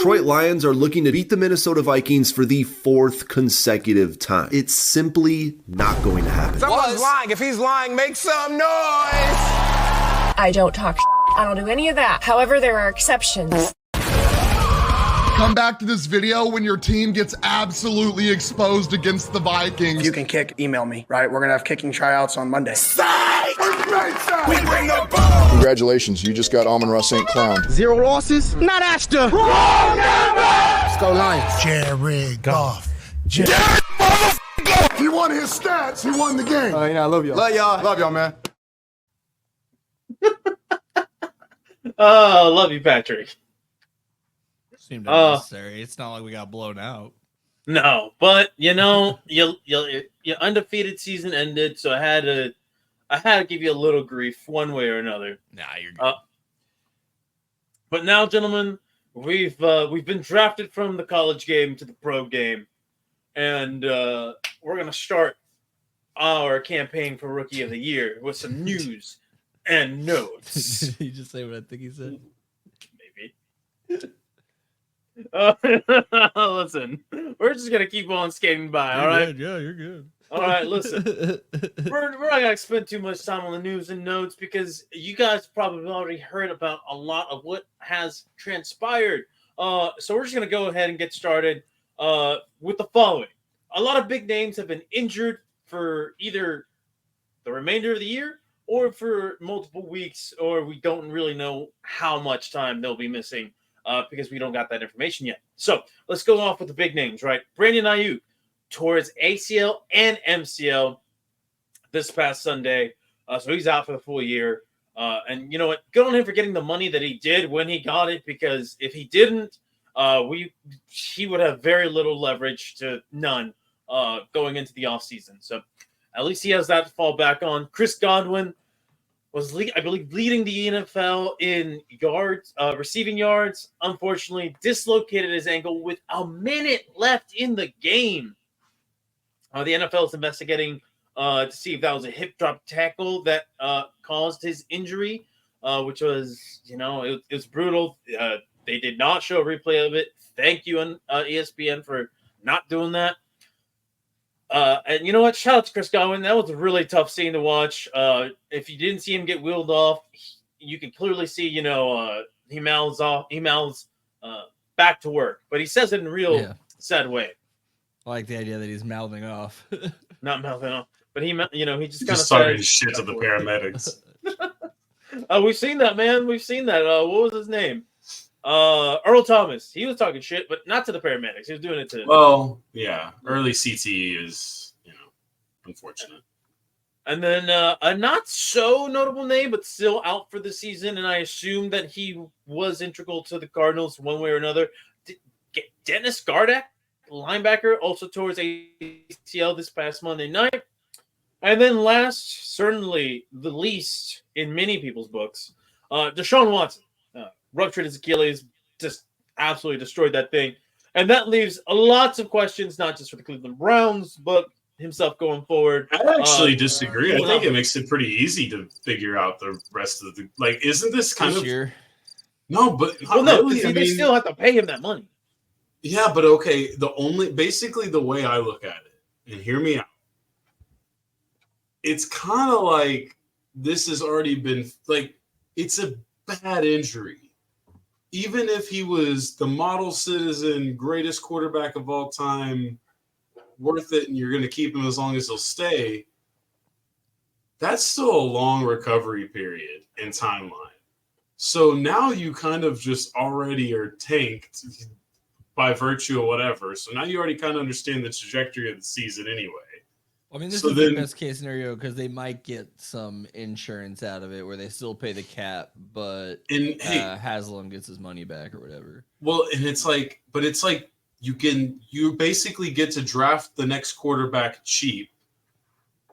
Detroit Lions are looking to beat the Minnesota Vikings for the 4th consecutive time. It's simply not going to happen. Someone's lying. If he's lying, make some noise. I don't talk shit. I don't do any of that. However, there are exceptions. Come back to this video when your team gets absolutely exposed against the Vikings. If you can kick, email me, right? We're going to have kicking tryouts on Monday. We bring the ball. Congratulations, you just got Amon-Ra St. Clown. 0 losses? Not Ashton. Wrong number. Let's go Lions. Jared Goff. Jared motherfucker. He won his stats. He won the game. I love y'all. Love y'all. Love y'all, man. Oh, love you, Patrick. Seemed unnecessary. It's not like we got blown out. No, but you know, your undefeated season ended, so I had to give you a little grief one way or another. Nah, you're good. But now, gentlemen, we've been drafted from the college game to the pro game, and we're gonna start our campaign for Rookie of the Year with some news and notes. Did you just say what I think he said? Maybe. Listen, we're just gonna keep on skating by. All right. Yeah, you're good. All right. Listen, we're not gonna spend too much time on the news and notes because you guys probably already heard about a lot of what has transpired. So we're just gonna go ahead and get started with the following. A lot of big names have been injured for either the remainder of the year or for multiple weeks, or we don't really know how much time they'll be missing. Because we don't got that information yet. So let's go off with the big names, right? Brandon Aiyuk tore his ACL and MCL this past Sunday. So he's out for the full year. And you know what? Good on him for getting the money that he did when he got it, because if he didn't, he would have very little leverage to none going into the offseason. So at least he has that to fall back on. Chris Godwin was, I believe, leading the NFL in yards, receiving yards. Unfortunately, dislocated his ankle with a minute left in the game. The NFL is investigating to see if that was a hip drop tackle that caused his injury, which was, it was brutal. They did not show a replay of it. Thank you, ESPN, for not doing that. And you know what? Shout out to Chris Godwin. That was a really tough scene to watch. If you didn't see him get wheeled off, you can clearly see, he mouths back to work. But he says it in a real sad way. I like the idea that he's mouthing off. Not mouthing off, but he just kind of started shit to the paramedics. We've seen that, man. We've seen that. What was his name? Earl Thomas. He was talking shit, but not to the paramedics. He was doing it to. Well, yeah. Early CTE is, unfortunate. And then a not so notable name, but still out for the season, and I assume that he was integral to the Cardinals one way or another. Dennis Gardeck, linebacker, also tore his ACL this past Monday night. And then last, certainly the least in many people's books, Deshaun Watson. Ruptured his Achilles, just absolutely destroyed that thing. And that leaves lots of questions, not just for the Cleveland Browns, but himself going forward. I actually disagree. I think it makes it pretty easy to figure out the rest of the isn't this kind of year? No, but really. They still have to pay him that money. Yeah, but okay. Basically the way I look at it, and hear me out, it's kind of like this has already been it's a bad injury. Even if he was the model citizen, greatest quarterback of all time, worth it, and you're going to keep him as long as he'll stay, that's still a long recovery period and timeline. So now you kind of just already are tanked by virtue of whatever. So now you already kind of understand the trajectory of the season anyway. I mean, this is the best case scenario because they might get some insurance out of it where they still pay the cap, but Haslam gets his money back or whatever. Well, and it's like you basically get to draft the next quarterback cheap,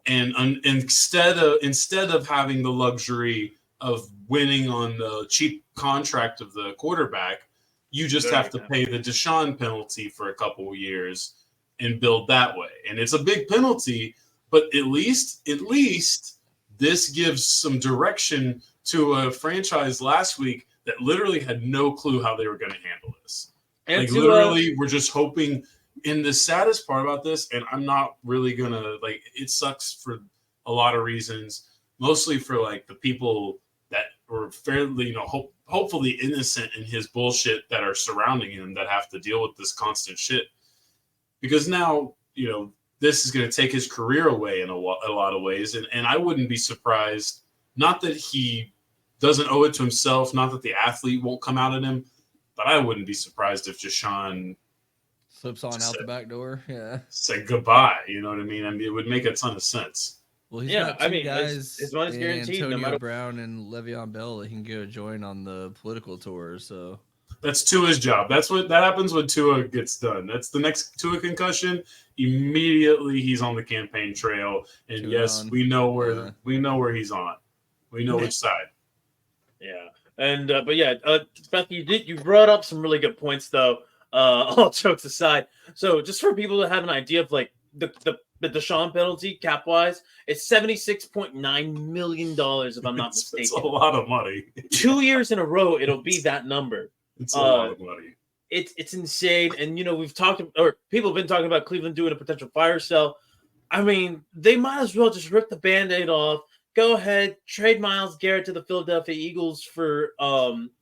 and instead of having the luxury of winning on the cheap contract of the quarterback, you just have to pay the Deshaun penalty for a couple of years and build that way. And it's a big penalty, but at least this gives some direction to a franchise last week that literally had no clue how they were going to handle this. And like literally, we're just hoping. And the saddest part about this, and I'm not really gonna like, it sucks for a lot of reasons, mostly for like the people that were fairly, hopefully innocent in his bullshit that are surrounding him that have to deal with this constant shit. Because now, this is going to take his career away in a lot of ways. And I wouldn't be surprised, not that he doesn't owe it to himself, not that the athlete won't come out at him, but I wouldn't be surprised if Deshaun slips on out the back door. Yeah. Say goodbye. You know what I mean? It would make a ton of sense. Well, he's got two guys, his money's guaranteed. Antonio Brown and Le'Veon Bell, that he can go join on the political tour. So that's Tua's job. That happens when Tua gets done. That's the next Tua concussion. Immediately he's on the campaign trail. And we know where he's on. We know which side. Yeah. And Beth, you brought up some really good points though. All jokes aside. So just for people to have an idea of like the Deshaun penalty cap wise, it's $76.9 million if I'm not mistaken. It's a lot of money. 2 years in a row, it'll be that number. It's a lot of money. It's insane. And people have been talking about Cleveland doing a potential fire sale. I mean, they might as well just rip the Band-Aid off. Go ahead, trade Myles Garrett to the Philadelphia Eagles for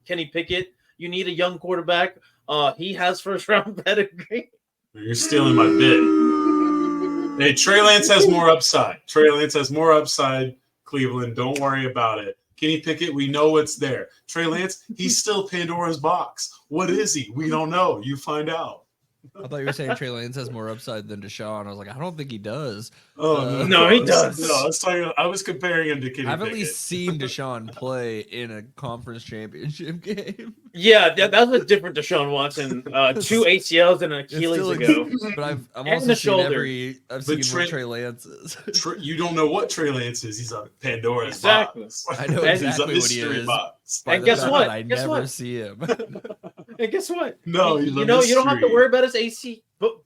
Kenny Pickett. You need a young quarterback. He has first-round pedigree. You're stealing my bid. Hey, Trey Lance has more upside. Cleveland, don't worry about it. Kenny Pickett, we know what's there. Trey Lance, he's still Pandora's box. What is he? We don't know. You find out. I thought you were saying Trey Lance has more upside than Deshaun. I was like, I don't think he does. Oh, no, he does. No, I was comparing him to Kenny Pickett. I've at least seen Deshaun play in a conference championship game. Yeah, that was a different Deshaun Watson. 2 ACLs and an Achilles ago. But I've also seen what Trey Lance is. You don't know what Trey Lance is. He's a Pandora's box. I know exactly what he is. And guess what? I never see him. And guess what? No, you don't have to worry about his AC, but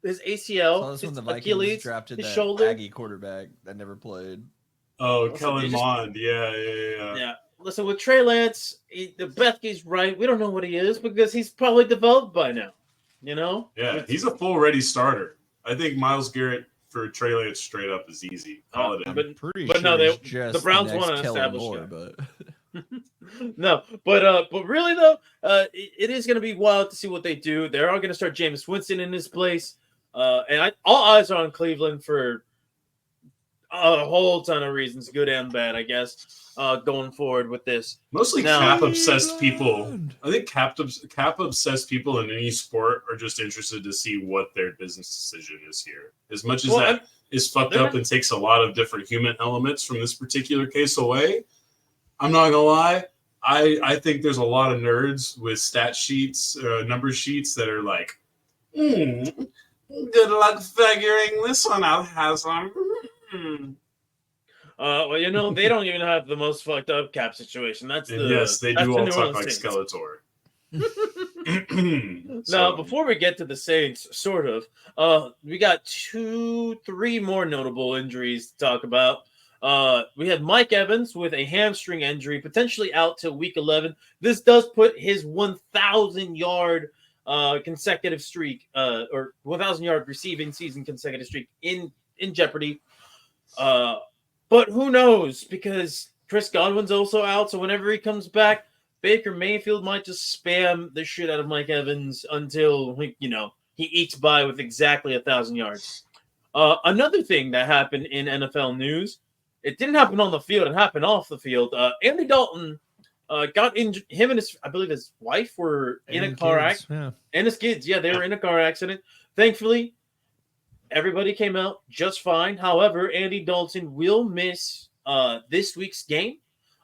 his ACL, his the Achilles, drafted his that shoulder. Aggie quarterback that never played. Oh, Kellen Mond. Yeah. Yeah. Listen, with Trey Lance, Bethke's right. We don't know what he is because he's probably developed by now. Yeah, he's a full ready starter. I think Myles Garrett for Trey Lance straight up is easy. The Browns want to establish more, but. No, but really though, it is going to be wild to see what they do. They are going to start Jameis Winston in his place, and all eyes are on Cleveland for a whole ton of reasons, good and bad, I guess. Going forward with this, mostly cap obsessed people. I think cap obsessed people in any sport are just interested to see what their business decision is here. As much as that is fucked up and takes a lot of different human elements from this particular case away. I'm not gonna lie. I think there's a lot of nerds with stat sheets, number sheets that are like, good luck figuring this one out, Haslam. Well, they don't even have the most fucked up cap situation. Yes, they do all talk like Skeletor. Now, before we get to the Saints, sort of, we got 3 more notable injuries to talk about. We have Mike Evans with a hamstring injury, potentially out till week 11. This does put his 1,000-yard consecutive streak, or 1,000-yard receiving season consecutive streak in jeopardy. But who knows? Because Chris Godwin's also out, so whenever he comes back, Baker Mayfield might just spam the shit out of Mike Evans until he ekes by with exactly 1,000 yards. Another thing that happened in NFL news. It didn't happen on the field. It happened off the field. Andy Dalton got injured. Him and his wife were in a car accident. Yeah. And his kids. Yeah, they were in a car accident. Thankfully, everybody came out just fine. However, Andy Dalton will miss this week's game.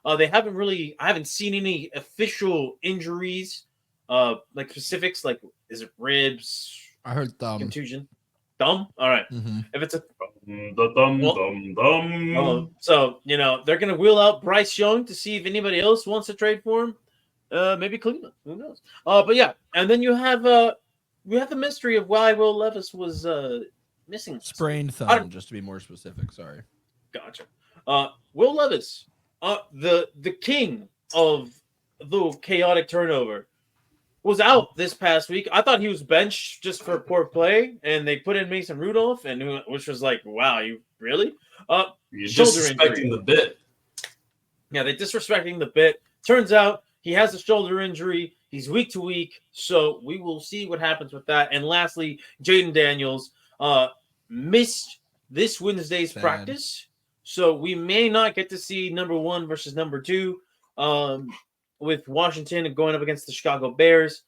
I haven't seen any official injuries, like specifics, like is it ribs? I heard thumb. Contusion. Thumb? All right. Mm-hmm. If it's a thumb. So, they're going to wheel out Bryce Young to see if anybody else wants to trade for him. Maybe Cleveland. Who knows? But yeah. And then you have we have the mystery of why Will Levis was missing. Sprained thumb, just to be more specific. Sorry. Gotcha. Will Levis, the king of the chaotic turnover. was out this past week. I thought he was benched just for poor play, and they put in Mason Rudolph, which was like, wow, you really? You're Shoulder disrespecting injury. the bit. Yeah, they're disrespecting the bit. Turns out he has a shoulder injury. He's week to week, so we will see what happens with that. And lastly, Jayden Daniels missed this Wednesday's practice, so we may not get to see number 1 versus number 2 with Washington going up against the Chicago Bears,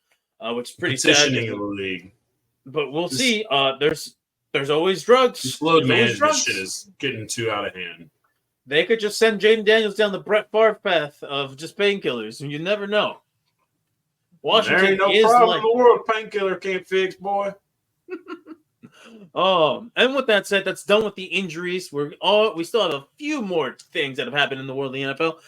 which is pretty sad. In the league. But we'll see. There's always drugs. This load management shit is getting too out of hand. They could just send Jayden Daniels down the Brett Favre path of just painkillers, and you never know. Washington there ain't no is problem in the world painkiller can't fix, boy. And with that said, that's done with the injuries. We still have a few more things that have happened in the world of the NFL.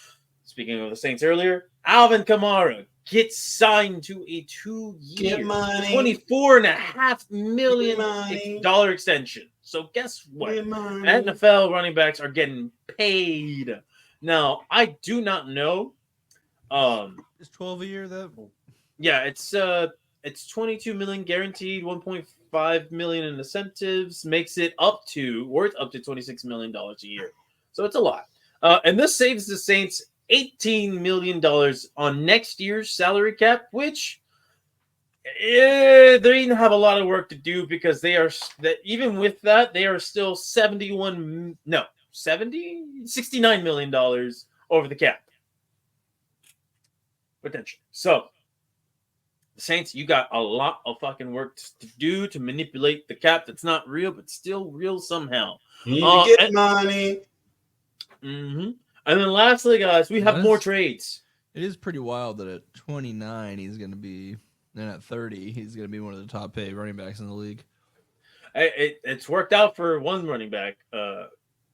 Speaking of the Saints earlier, Alvin Kamara gets signed to a 2-year, $24.5 million extension. So guess what? NFL running backs are getting paid. Now, I do not know. Is 12 a year though? Yeah, it's 22 million guaranteed, 1.5 million in incentives, makes it worth up to $26 million a year. So it's a lot. And this saves the Saints $18 million on next year's salary cap, which they have a lot of work to do because even with that, they are still $69 million over the cap. Potentially. So, the Saints, you got a lot of fucking work to do to manipulate the cap that's not real, but still real somehow. You need to get money. Mm-hmm. And then lastly, guys, we have more trades. It is pretty wild that at 29, he's going to be, and at 30, he's going to be one of the top paid running backs in the league. It's worked out for one running back,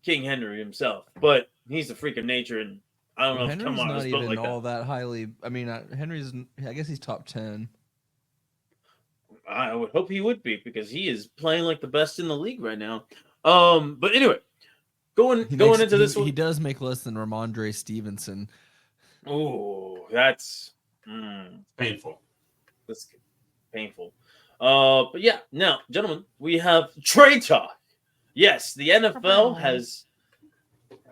King Henry himself, but he's a freak of nature, and I don't know Henry's if Kamara's not even like all that highly. I mean, Henry's, I guess he's top 10. I would hope he would be because he is playing like the best in the league right now. But anyway, going into this one, he does make less than Ramondre Stevenson. Oh, that's painful. That's painful. But yeah, now, gentlemen, we have trade talk. Yes, the NFL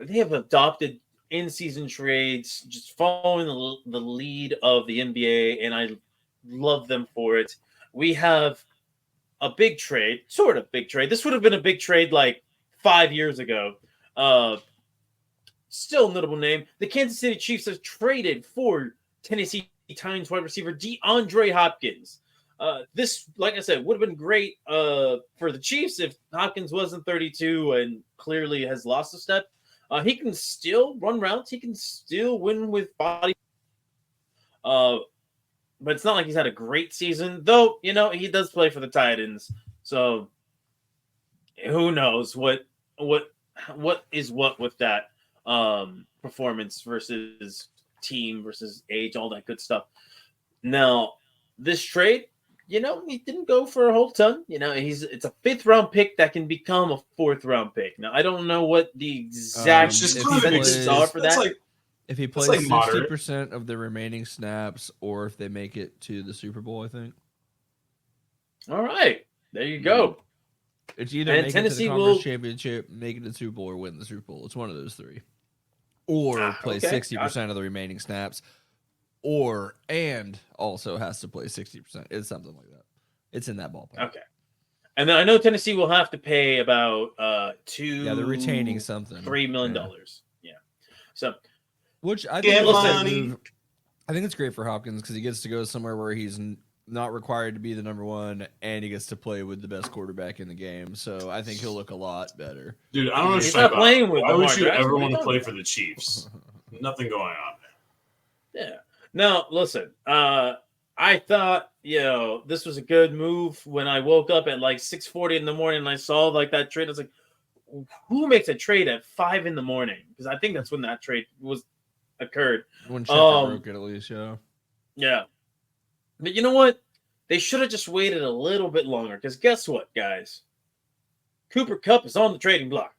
they have adopted in-season trades, just following the lead of the NBA, and I love them for it. We have a big trade, sort of big trade. This would have been a big trade like 5 years ago. Still a notable name. The Kansas City Chiefs have traded for Tennessee Titans wide receiver DeAndre Hopkins. This, like I said, would have been great for the Chiefs if Hopkins wasn't 32 and clearly has lost a step. He can still run routes. He can still win with body. But it's not like he's had a great season, though. You know, he does play for the Titans, so who knows what is what with that performance versus team versus age, all that good stuff. Now, this trade, you know, he didn't go for a whole ton. You know, it's a 5th round pick that can become a 4th round pick. Now, I don't know what the exact percentages are for that. If he plays 60% of the remaining snaps, or if they make it to the Super Bowl, I think. All right, there you go. It's either make Tennessee it to the conference championship, make it to the Super Bowl, or win the Super Bowl. It's one of those three. Or play 60% of the remaining snaps, and also has to play 60%. It's something like that. It's in that ballpark. Okay. And then I know Tennessee will have to pay about they're retaining something. $3 million. Yeah. So, which I think I think it's great for Hopkins because he gets to go somewhere where he's not required to be the number one, and he gets to play with the best quarterback in the game. So I think he'll look a lot better. Dude, I don't understand. Why would you ever want to play for the Chiefs? Nothing going on there. Yeah. Now, listen, I thought, this was a good move when I woke up at like 6:40 in the morning and I saw like that trade. I was like, who makes a trade at 5 in the morning? Because I think that's when that trade occurred. When Shepard broke it, at least, yeah. Yeah. But you know what? They should have just waited a little bit longer. Because guess what, guys? Cooper Kupp is on the trading block.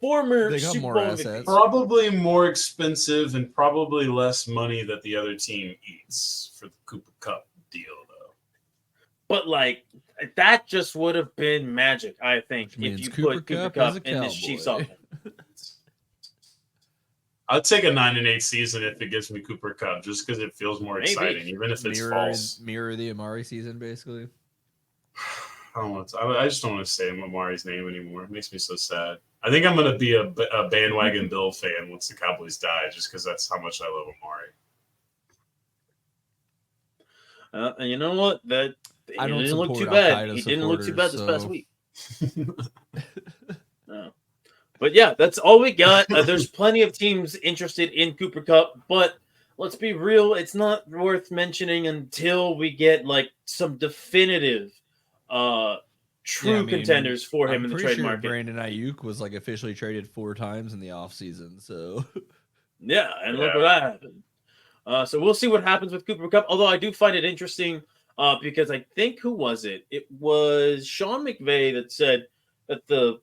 former They got Super more Bowl assets. Probably more expensive and probably less money that the other team eats for the Cooper Cup deal, though. But like that just would have been magic, I think, if you put Cooper Cup in this Chiefs offense. I'd take a 9-8 season if it gives me Cooper Cup, just because it feels more exciting, even if it's false. Mirror the Amari season, basically. I just don't want to say Amari's name anymore. It makes me so sad. I think I'm going to be a bandwagon Bill fan once the Cowboys die, just because that's how much I love Amari. And you know what? That I don't didn't look too Al-Qaeda bad. He didn't look too bad this past so- week. No. But yeah, that's all we got. There's plenty of teams interested in Cooper Cup, but let's be real, it's not worth mentioning until we get like some definitive contenders for him in the trade market. Brandon Aiyuk was like officially traded 4 times in the offseason, so yeah, and look what happened. So we'll see what happens with Cooper Cup. Although I do find it interesting because I think, who was it? It was Sean McVay that said that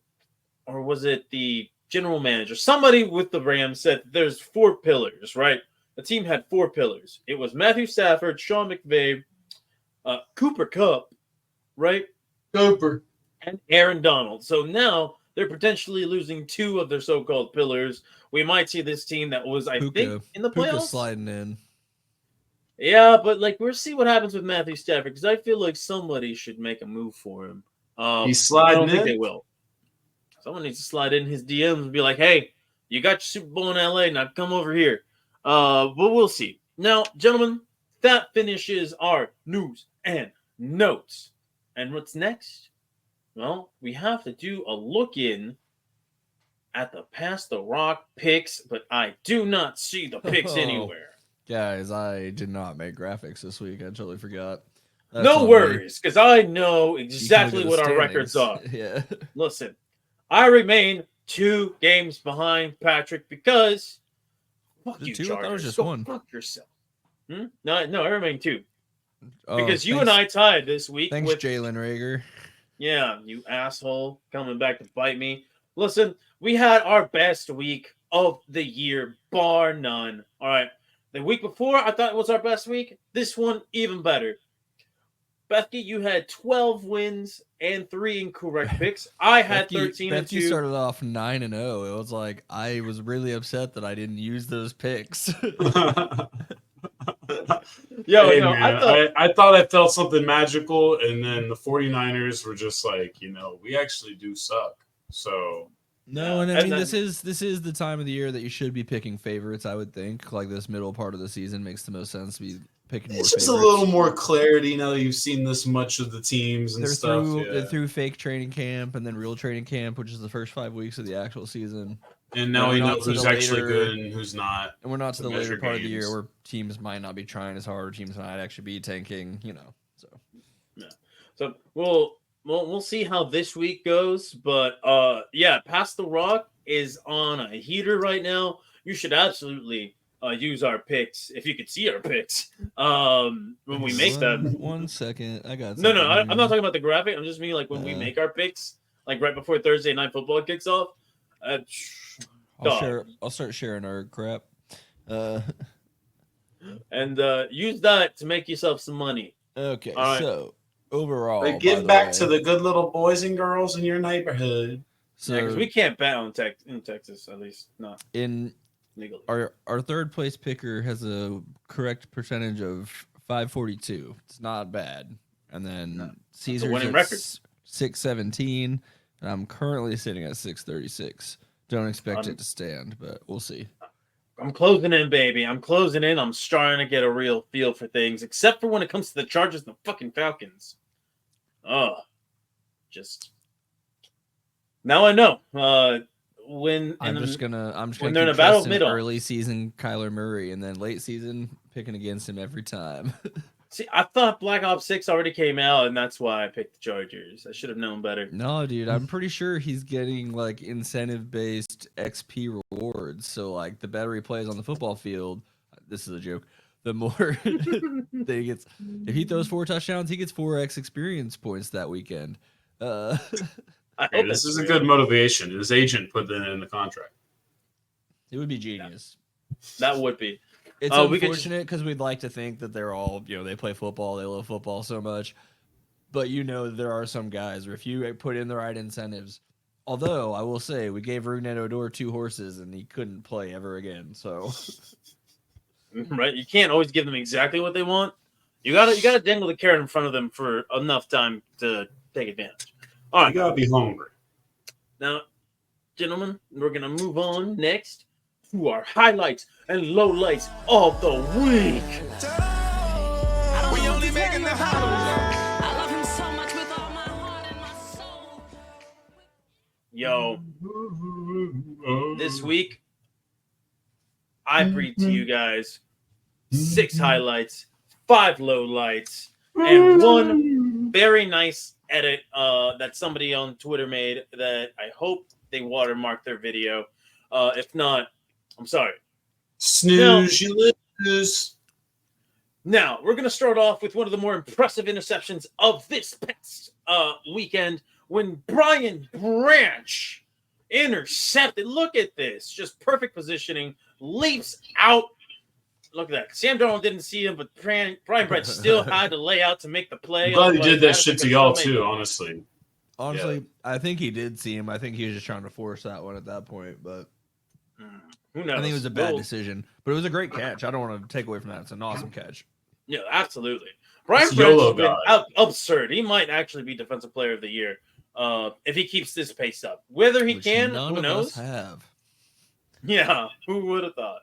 or was it the general manager? Somebody with the Rams said there's 4 pillars, right? The team had 4 pillars. It was Matthew Stafford, Sean McVay, Cooper Cup, right? Cooper. And Aaron Donald. So now they're potentially losing 2 of their so-called pillars. We might see this team that was, I think, in the playoffs. Sliding in. Yeah, but like we'll see what happens with Matthew Stafford because I feel like somebody should make a move for him. He's sliding I don't think in? they will. Someone needs to slide in his DMs and be like, "Hey, you got your Super Bowl in LA, now come over here." But we'll see. Now, gentlemen, that finishes our news and notes. And what's next? Well, we have to do a look-in at the Pass the Rock picks, but I do not see the picks anywhere. Guys, I did not make graphics this week. I totally forgot. That's No worries, because I know exactly what our records are. Yeah. Listen, I remain 2 games behind Patrick because fuck you, 2? Chargers. I thought it was just Go 1. fuck yourself. No, I remain 2. Oh, Because you and I tied this week. Thanks, with Jalen Rager. Yeah, you asshole, coming back to bite me. Listen, we had our best week of the year, bar none. All right. The week before, I thought it was our best week. This one, even better. Bethke, you had 12 wins and 3 incorrect picks. I had 13 and 2. Bethke started off 9-0. It was like I was really upset that I didn't use those picks. Yeah, hey, no, man, I thought I felt something magical, and then the 49ers were just like, we actually do suck. So no, and I mean this is the time of the year that you should be picking favorites. I would think like this middle part of the season makes the most sense to be picking. It's just a little more clarity now that you've seen this much of the teams and stuff. They're through fake training camp and then real training camp, which is the first 5 weeks of the actual season. And now we know who's actually good and who's not. And we're not to the later part of the year where teams might not be trying as hard, teams might actually be tanking, So yeah. So we'll see how this week goes. But Pass the Rock is on a heater right now. You should absolutely use our picks if you could see our picks when we make them. 1 second, I got no. I'm not talking about the graphic. I'm just meaning like when we make our picks, like right before Thursday Night Football kicks off. I'll start sharing our crap. And use that to make yourself some money. Okay, right. So overall, give back to the good little boys and girls in your neighborhood. So because we can't bet on in Texas, at least not in legally. Our third place picker has a correct percentage of 542. It's not bad. And then Caesar's winning record. 617, and I'm currently sitting at 636. Don't expect it to stand, but we'll see. I'm closing in, baby. I'm closing in. I'm starting to get a real feel for things, except for when it comes to the Chargers and the fucking Falcons. Now I know. I'm just gonna keep in a battle middle. Early season Kyler Murray, and then late season picking against him every time. See, I thought Black Ops 6 already came out, and that's why I picked the Chargers. I should have known better. No, dude, I'm pretty sure he's getting like incentive-based XP rewards. So like the better he plays on the football field, this is a joke. The more that he gets, if he throws 4 touchdowns, he gets 4x experience points that weekend. I Hey, this is a good motivation. His agent put that in the contract. It would be genius. That would be. It's unfortunate because we'd like to think that they're all, they play football, they love football so much. But there are some guys where if you put in the right incentives, although I will say we gave Rugnet Odor 2 horses and he couldn't play ever again. So, right, you can't always give them exactly what they want. You gotta dangle the carrot in front of them for enough time to take advantage. All right, you gotta be hungry. Now, gentlemen, we're gonna move on next to our highlights and lowlights of the week. We only making the highlights. Yo, this week I bring to you guys 6 highlights, 5 lowlights, and 1 very nice edit that somebody on Twitter made that I hope they watermark their video. If not, I'm sorry. Snooze, you lose. Now, we're going to start off with one of the more impressive interceptions of this past weekend when Brian Branch intercepted. Look at this. Just perfect positioning. Leaps out. Look at that. Sam Darnold didn't see him, but Brian Branch still had to lay out to make the play. I'm glad he did that shit to y'all, too, honestly. Honestly, yeah. I think he did see him. I think he was just trying to force that one at that point, but who knows? I think it was a bad decision, but it was a great catch. I don't want to take away from that. It's an awesome catch. Yeah, absolutely. Brian Branch has been absurd. He might actually be Defensive Player of the Year if he keeps this pace up. Whether he can, who knows? Yeah, who would have thought?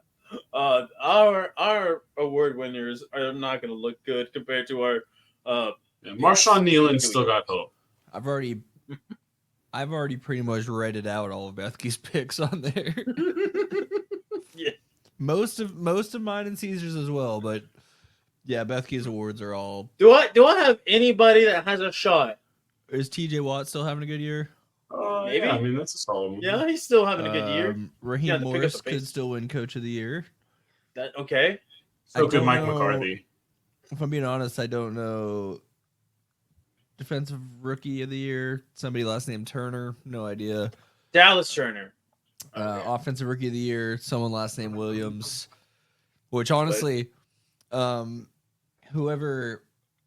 Our award winners are not going to look good compared to our. Marshawn Nealon still got hope. I've already pretty much rated out all of Bethke's picks on there. Yeah, most of mine and Caesar's as well, but yeah, Bethke's awards are all. Do I have anybody that has a shot? Is TJ Watt still having a good year? Maybe. Yeah, I mean, that's a solid one. Yeah, he's still having a good year. Raheem Morris could still win Coach of the Year. Okay. So could Mike McCarthy. If I'm being honest, I don't know. Defensive Rookie of the Year, somebody last name Turner, no idea. Dallas Turner. Offensive Rookie of the Year, someone last name Williams. Which honestly, whoever,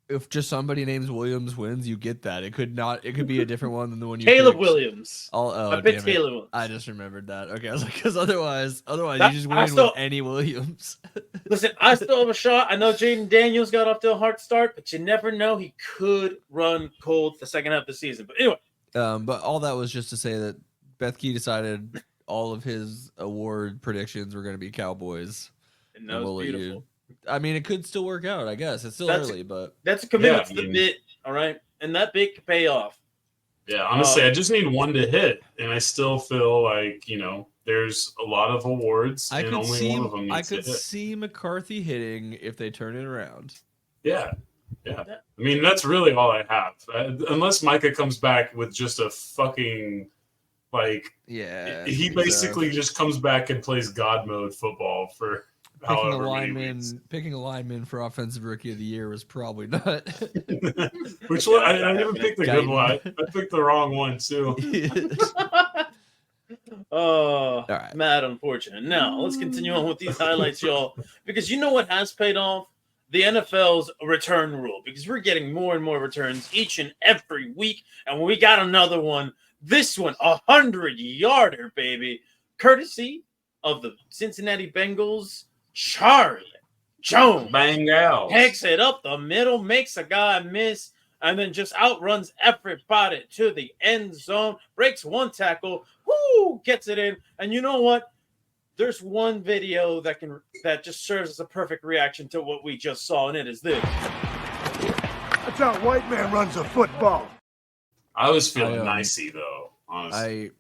if just somebody names Williams wins, you get that. It could be a different one than the one you Caleb picked. Williams. I picked Caleb Williams. I just remembered that. Okay, I was like, because otherwise you just win with any Williams. Listen, I still have a shot. I know Jayden Daniels got off to a hard start, but you never know. He could run cold the second half of the season. But anyway. But all that was just to say that Bethke decided all of his award predictions were going to be Cowboys. And that was beautiful. I mean, it could still work out, I guess. It's still early, but that's a commitment to the bit, all right? And that bit could pay off. Yeah, honestly, I just need one to hit, and I still feel like, there's a lot of awards, and only one of them needs to hit. I could see McCarthy hitting if they turn it around. Yeah. I mean, that's really all I have. Unless Micah comes back with just a fucking, he basically just comes back and plays God mode football for picking a lineman for Offensive Rookie of the Year was probably not. Which one? I didn't pick the good one. I picked the wrong one too. All right. Mad unfortunate. Now let's continue on with these highlights, y'all, because you know what has paid off? The NFL's return rule, because we're getting more and more returns each and every week, and we got another one. This one, 100-yarder, baby, courtesy of the Cincinnati Bengals. Charlie Jones takes it up the middle, makes a guy miss, and then just outruns everybody to the end zone, breaks one tackle, gets it in. And you know what? There's one video that just serves as a perfect reaction to what we just saw, and it is this. That's how a white man runs a football. I was feeling nicey, though, honestly.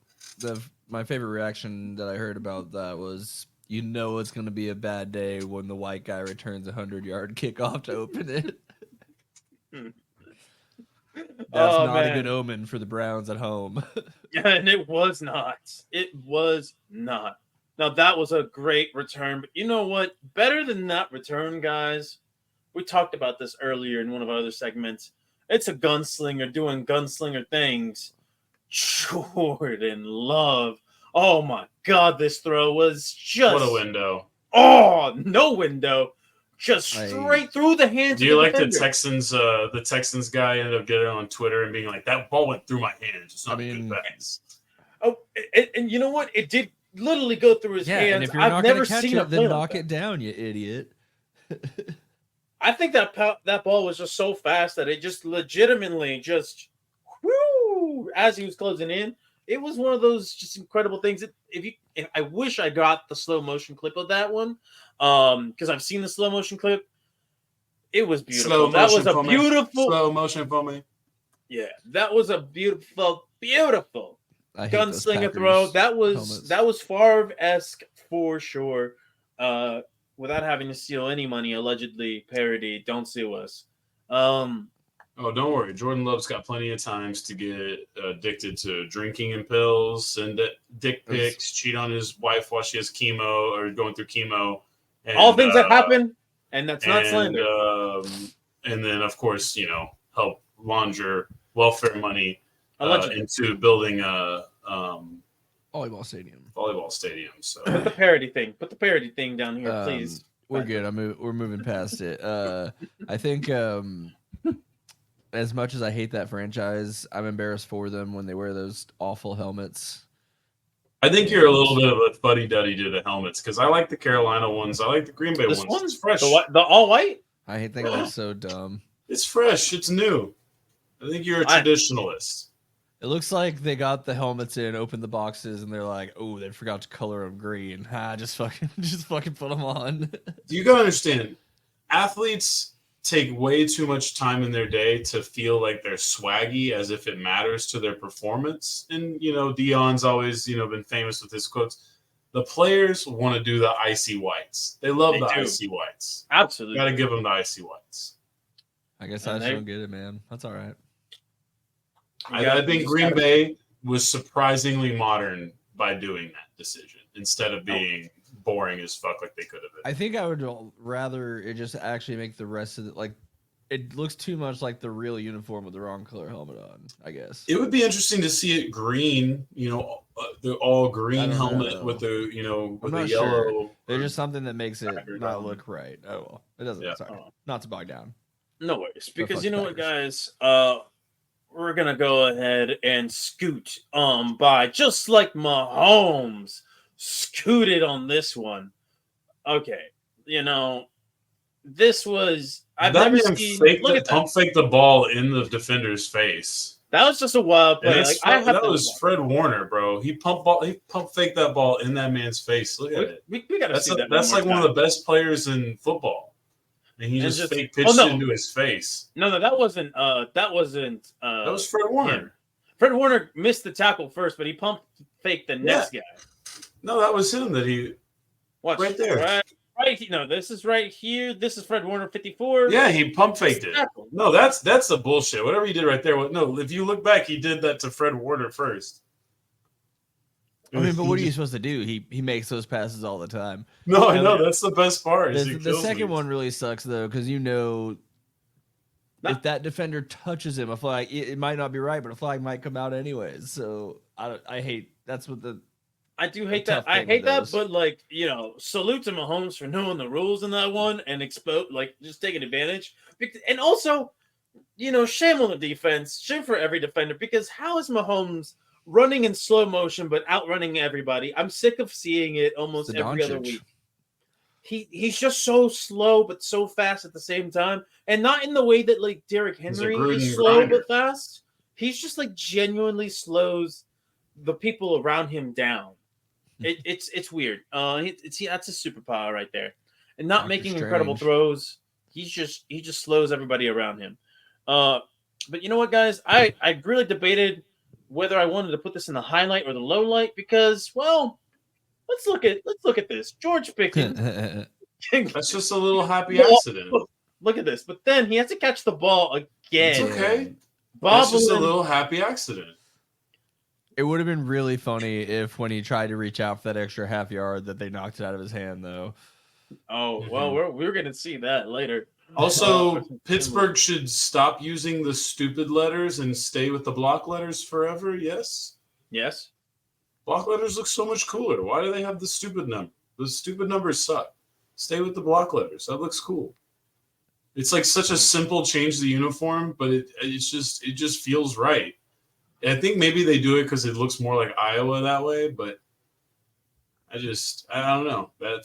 My favorite reaction that I heard about that was, it's going to be a bad day when the white guy returns a 100-yard kickoff to open it. That's not a good omen for the Browns at home. Yeah, and it was not. It was not. Now, that was a great return. But you know what? Better than that return, guys, we talked about this earlier in one of our other segments. It's a gunslinger doing gunslinger things. Jordan Love. Oh my God, this throw was just what a window. Oh, no window. Just straight through the hands. Do you like the Texans guy ended up getting on Twitter and being like, that ball went through my hands. It's not a good pass. Oh, and you know what? It did literally go through his hands. And if you're not never seen it, then knock it down, you idiot. I think that ball was just so fast that it just legitimately just whoo, as he was closing in. It was one of those just incredible things. If I wish I got the slow motion clip of that one, because I've seen the slow motion clip. It was beautiful. That was a beautiful slow motion for me. Yeah, that was a beautiful gunslinger throw. That was Favre-esque for sure. Without having to steal any money, allegedly parody. Don't sue us. Oh, don't worry. Jordan Love's got plenty of times to get addicted to drinking and pills, send dick pics, cheat on his wife while she has chemo or going through chemo. And, all things that happen, and that's not slander. And then, of course, help launder welfare money into building a volleyball stadium. So put the parody thing down here, please. We're good. We're moving past it. I think as much as I hate that franchise, I'm embarrassed for them when they wear those awful helmets. I think you're a little bit of a fuddy-duddy to the helmets because I like the Carolina ones. I like the Green Bay ones. It's fresh. The all white? I think it looks so dumb. It's fresh. It's new. I think you're a traditionalist. It looks like they got the helmets in, opened the boxes, and they're like, "Oh, they forgot to color them green. Just fucking put them on." You gotta understand, athletes take way too much time in their day to feel like they're swaggy, as if it matters to their performance. And Dion's always been famous with his quotes. The players want to do the icy whites. They love the icy whites. Absolutely, gotta give them the icy whites. I guess I just don't get it, man. That's all right. I think Green Bay was surprisingly modern by doing that decision instead of being boring as fuck like they could have been. I think I would rather it just actually make the rest of it it looks too much like the real uniform with the wrong color helmet on, I guess. It would be interesting to see it green, the all green helmet with the, with the yellow. Sure. There's just something that makes it not look right. Oh, well. It doesn't. Yeah. Sorry. Not to bog down. No worries. Because you know what, guys? We're going to go ahead and scoot by just like Mahomes scooted on this one. Okay. This was... I've never seen... Pump fake the ball in the defender's face. That was just a wild play. That was Fred Warner, bro. He pump faked that ball in that man's face. Look at it. We got to see that. That's like one of the best players in football. And he just fake pitched into his face. No, that wasn't. That was Fred Warner. Him. Fred Warner missed the tackle first, but he pump faked the next guy. No, that was him. Watch right there. Right. No, this is right here. This is Fred Warner 54. Yeah, he pump faked it. No, that's the bullshit. Whatever he did right there. No, if you look back, he did that to Fred Warner first. I mean, but what are you supposed to do? He makes those passes all the time. No, I know. That's the best part. The second one really sucks, though, because if that defender touches him, a flag, it might not be right, but a flag might come out anyways. So I hate that's what the. I do hate that. I hate that, but salute to Mahomes for knowing the rules in that one and just taking advantage. And also, shame on the defense, shame for every defender, because how is Mahomes running in slow motion but outrunning everybody? I'm sick of seeing it almost every other week. He's just so slow but so fast at the same time, and not in the way that Derrick Henry is slow but fast. He's just genuinely slows the people around him down. It's weird. That's a superpower right there, and not making incredible throws. He just slows everybody around him. But you know what, guys? I really debated whether I wanted to put this in the highlight or the low light because, well, let's look at this. George Pickens. That's just a little happy accident. Look at this. But then he has to catch the ball again. It's okay. That's just a little happy accident. It would have been really funny if when he tried to reach out for that extra half yard that they knocked it out of his hand, though. Oh, well, we're going to see that later. Also, Pittsburgh should stop using the stupid letters and stay with the block letters forever. Yes. Yes. Block letters look so much cooler. Why do they have the stupid number? The stupid numbers suck. Stay with the block letters. That looks cool. It's like such a simple change to the uniform, but it just feels right. I think maybe they do it because it looks more like Iowa that way, but I don't know. That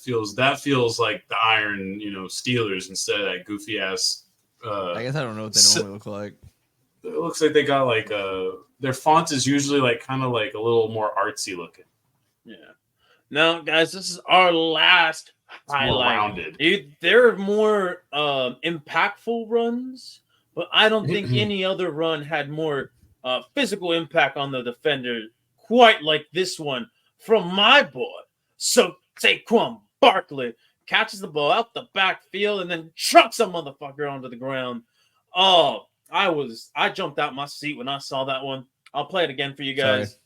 feels like the Iron, Steelers instead of that goofy ass. I guess I don't know what they normally look like. It looks like they got like their font is usually like kind of like a little more artsy looking. Yeah. Now, guys, this is our last highlight. More rounded. There are more impactful runs, but I don't think any other run had more physical impact on the defender quite like this one from my boy. So Saquon Barkley catches the ball out the backfield and then trucks a motherfucker onto the ground. Oh, I jumped out my seat when I saw that one. I'll play it again for you guys. Sorry.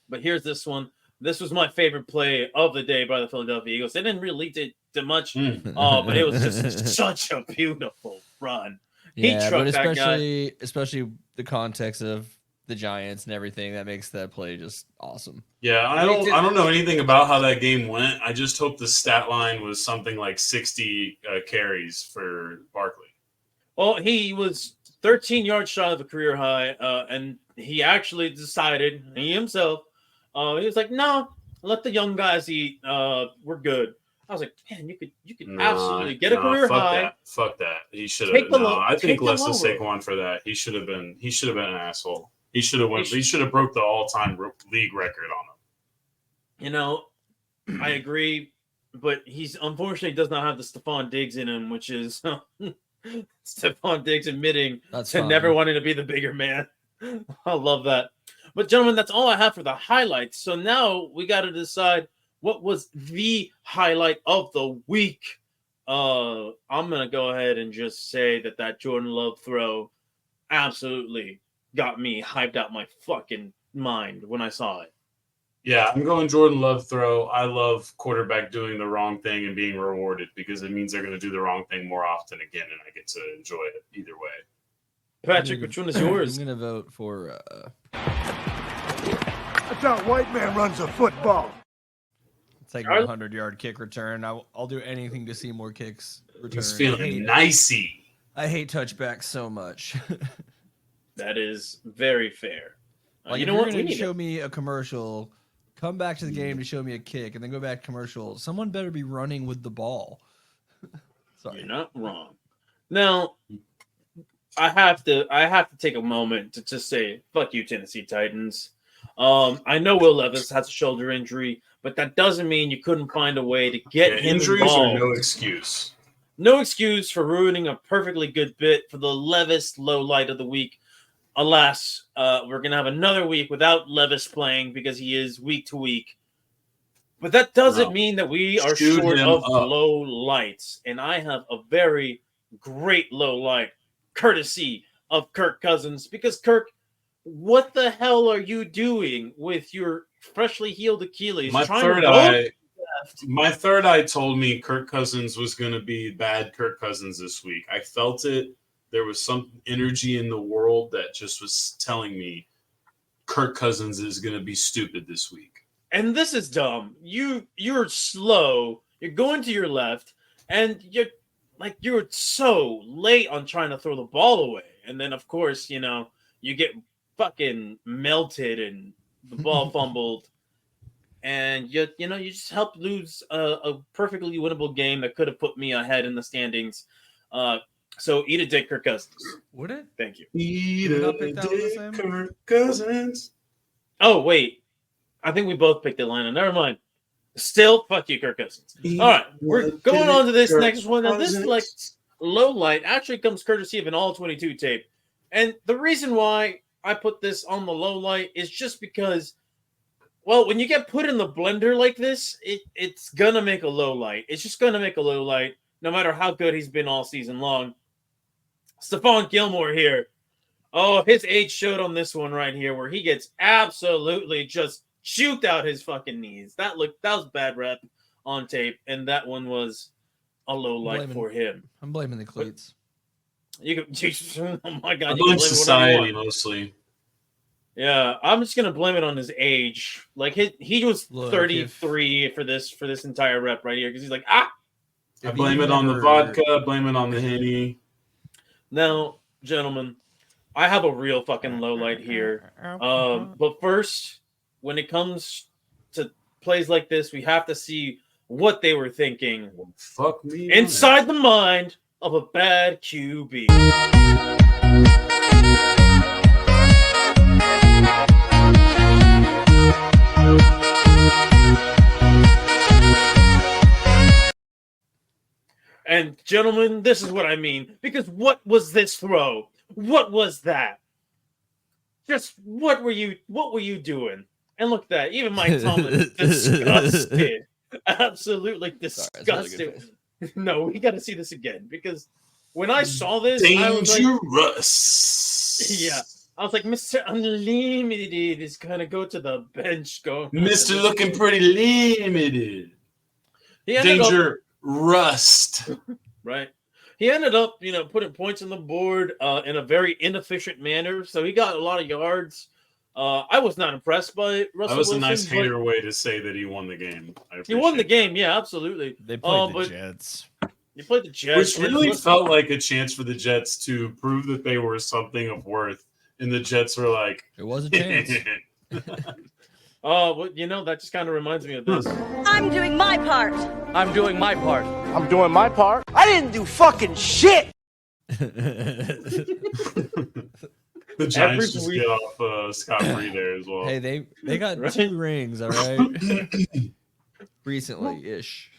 But here's this one. This was my favorite play of the day by the Philadelphia Eagles. They didn't really lead it much, but it was just such a beautiful run. Yeah, but especially the context of the Giants and everything that makes that play just awesome. Yeah, I don't know anything about how that game went. I just hope the stat line was something like 60 carries for Barkley. Well, he was 13 yards shy of a career high, and he actually decided, he himself, he was like, no, let the young guys eat. We're good. I was like, man, you could absolutely get a career high. Fuck that. He should have. I think less than Saquon for that. He should have been an asshole. He should have broke the all-time league record on him. I agree, but he's unfortunately does not have the Stephon Diggs in him, which is Stephon Diggs admitting never wanting to be the bigger man. I love that. But gentlemen, that's all I have for the highlights. So now we got to decide what was the highlight of the week. I'm gonna go ahead and just say that Jordan Love throw absolutely got me hyped out my fucking mind when I saw it. Yeah, I'm going Jordan Love throw. I love quarterback doing the wrong thing and being rewarded because it means they're going to do the wrong thing more often again, and I get to enjoy it either way. Patrick, which one is yours? I'm going to vote for... That's how a white man runs a football. Take a 100-yard kick return. I'll do anything to see more kicks return. He's feeling nicey. I hate touchbacks so much. That is very fair. You know what? When you show me a commercial, come back to the game to show me a kick, and then go back to commercial. Someone better be running with the ball. Sorry. You're not wrong. Now, I have to take a moment to just say, fuck you, Tennessee Titans. I know Will Levis has a shoulder injury, but that doesn't mean you couldn't find a way to get him injuries involved. Are no excuse. No excuse for ruining a perfectly good bit for the Levis low light of the week. Alas, we're going to have another week without Levis playing because he is week to week. But that doesn't mean that we are short of low lights. And I have a very great low light, courtesy of Kirk Cousins. Because, Kirk, what the hell are you doing with your freshly healed Achilles? My third eye told me Kirk Cousins was going to be bad Kirk Cousins this week. I felt it. There was some energy in the world that just was telling me Kirk Cousins is going to be stupid this week. And this is dumb. You're slow. You're going to your left, and you're so late on trying to throw the ball away. And then, of course, you get fucking melted and the ball fumbled. And you just helped lose a perfectly winnable game that could have put me ahead in the standings. So eat a dick, Kirk Cousins. Would it? Thank you. Eat a dick, Kirk Cousins. Oh, wait. I think we both picked Atlanta. Never mind. Still, fuck you, Kirk Cousins. All right. We're going on to this next one. Now, this low light actually comes courtesy of an all-22 tape. And the reason why I put this on the low light is just because, well, when you get put in the blender like this, it's going to make a low light. It's just going to make a low light, no matter how good he's been all season long. Stephon Gilmore here. Oh, his age showed on this one right here where he gets absolutely just juked out his fucking knees. That was bad rep on tape, and that one was a low light for him. I'm blaming the cleats. You can, oh my God, I you blame can blame society mostly. Yeah, I'm just gonna blame it on his age. Like he was Look, 33 for this entire rep right here because he's like I blame it on the vodka. Blame it on the Henny. Now, gentlemen, I have a real fucking low light here. But first, when it comes to plays like this, we have to see what they were thinking. Fuck me. Inside the mind of a bad QB. And gentlemen, this is what I mean. Because what was this throw? What was that? Just what were you doing? And look at that. Even Mike Tomlin is disgusted. Absolutely disgusted. Really no, we got to see this again because when I saw this, dangerous. Yeah, I was like, Mr. Unlimited is gonna go to the bench. Mr. Looking pretty limited. Danger rust. Right. He ended up, putting points on the board in a very inefficient manner. So he got a lot of yards. I was not impressed by Russell That was Wilson, a nice hater way to say that he won the game. He won the game, yeah, absolutely. They played the Jets. You played the Jets. Which really felt like a chance for the Jets to prove that they were something of worth. And the Jets were like... It was a chance. Well, that just kind of reminds me of this. I'm doing my part. I'm doing my part. I'm doing my part. I didn't do fucking shit. The Giants just get off scot-free there as well. Hey, they got 2 rings, all right? Recently-ish.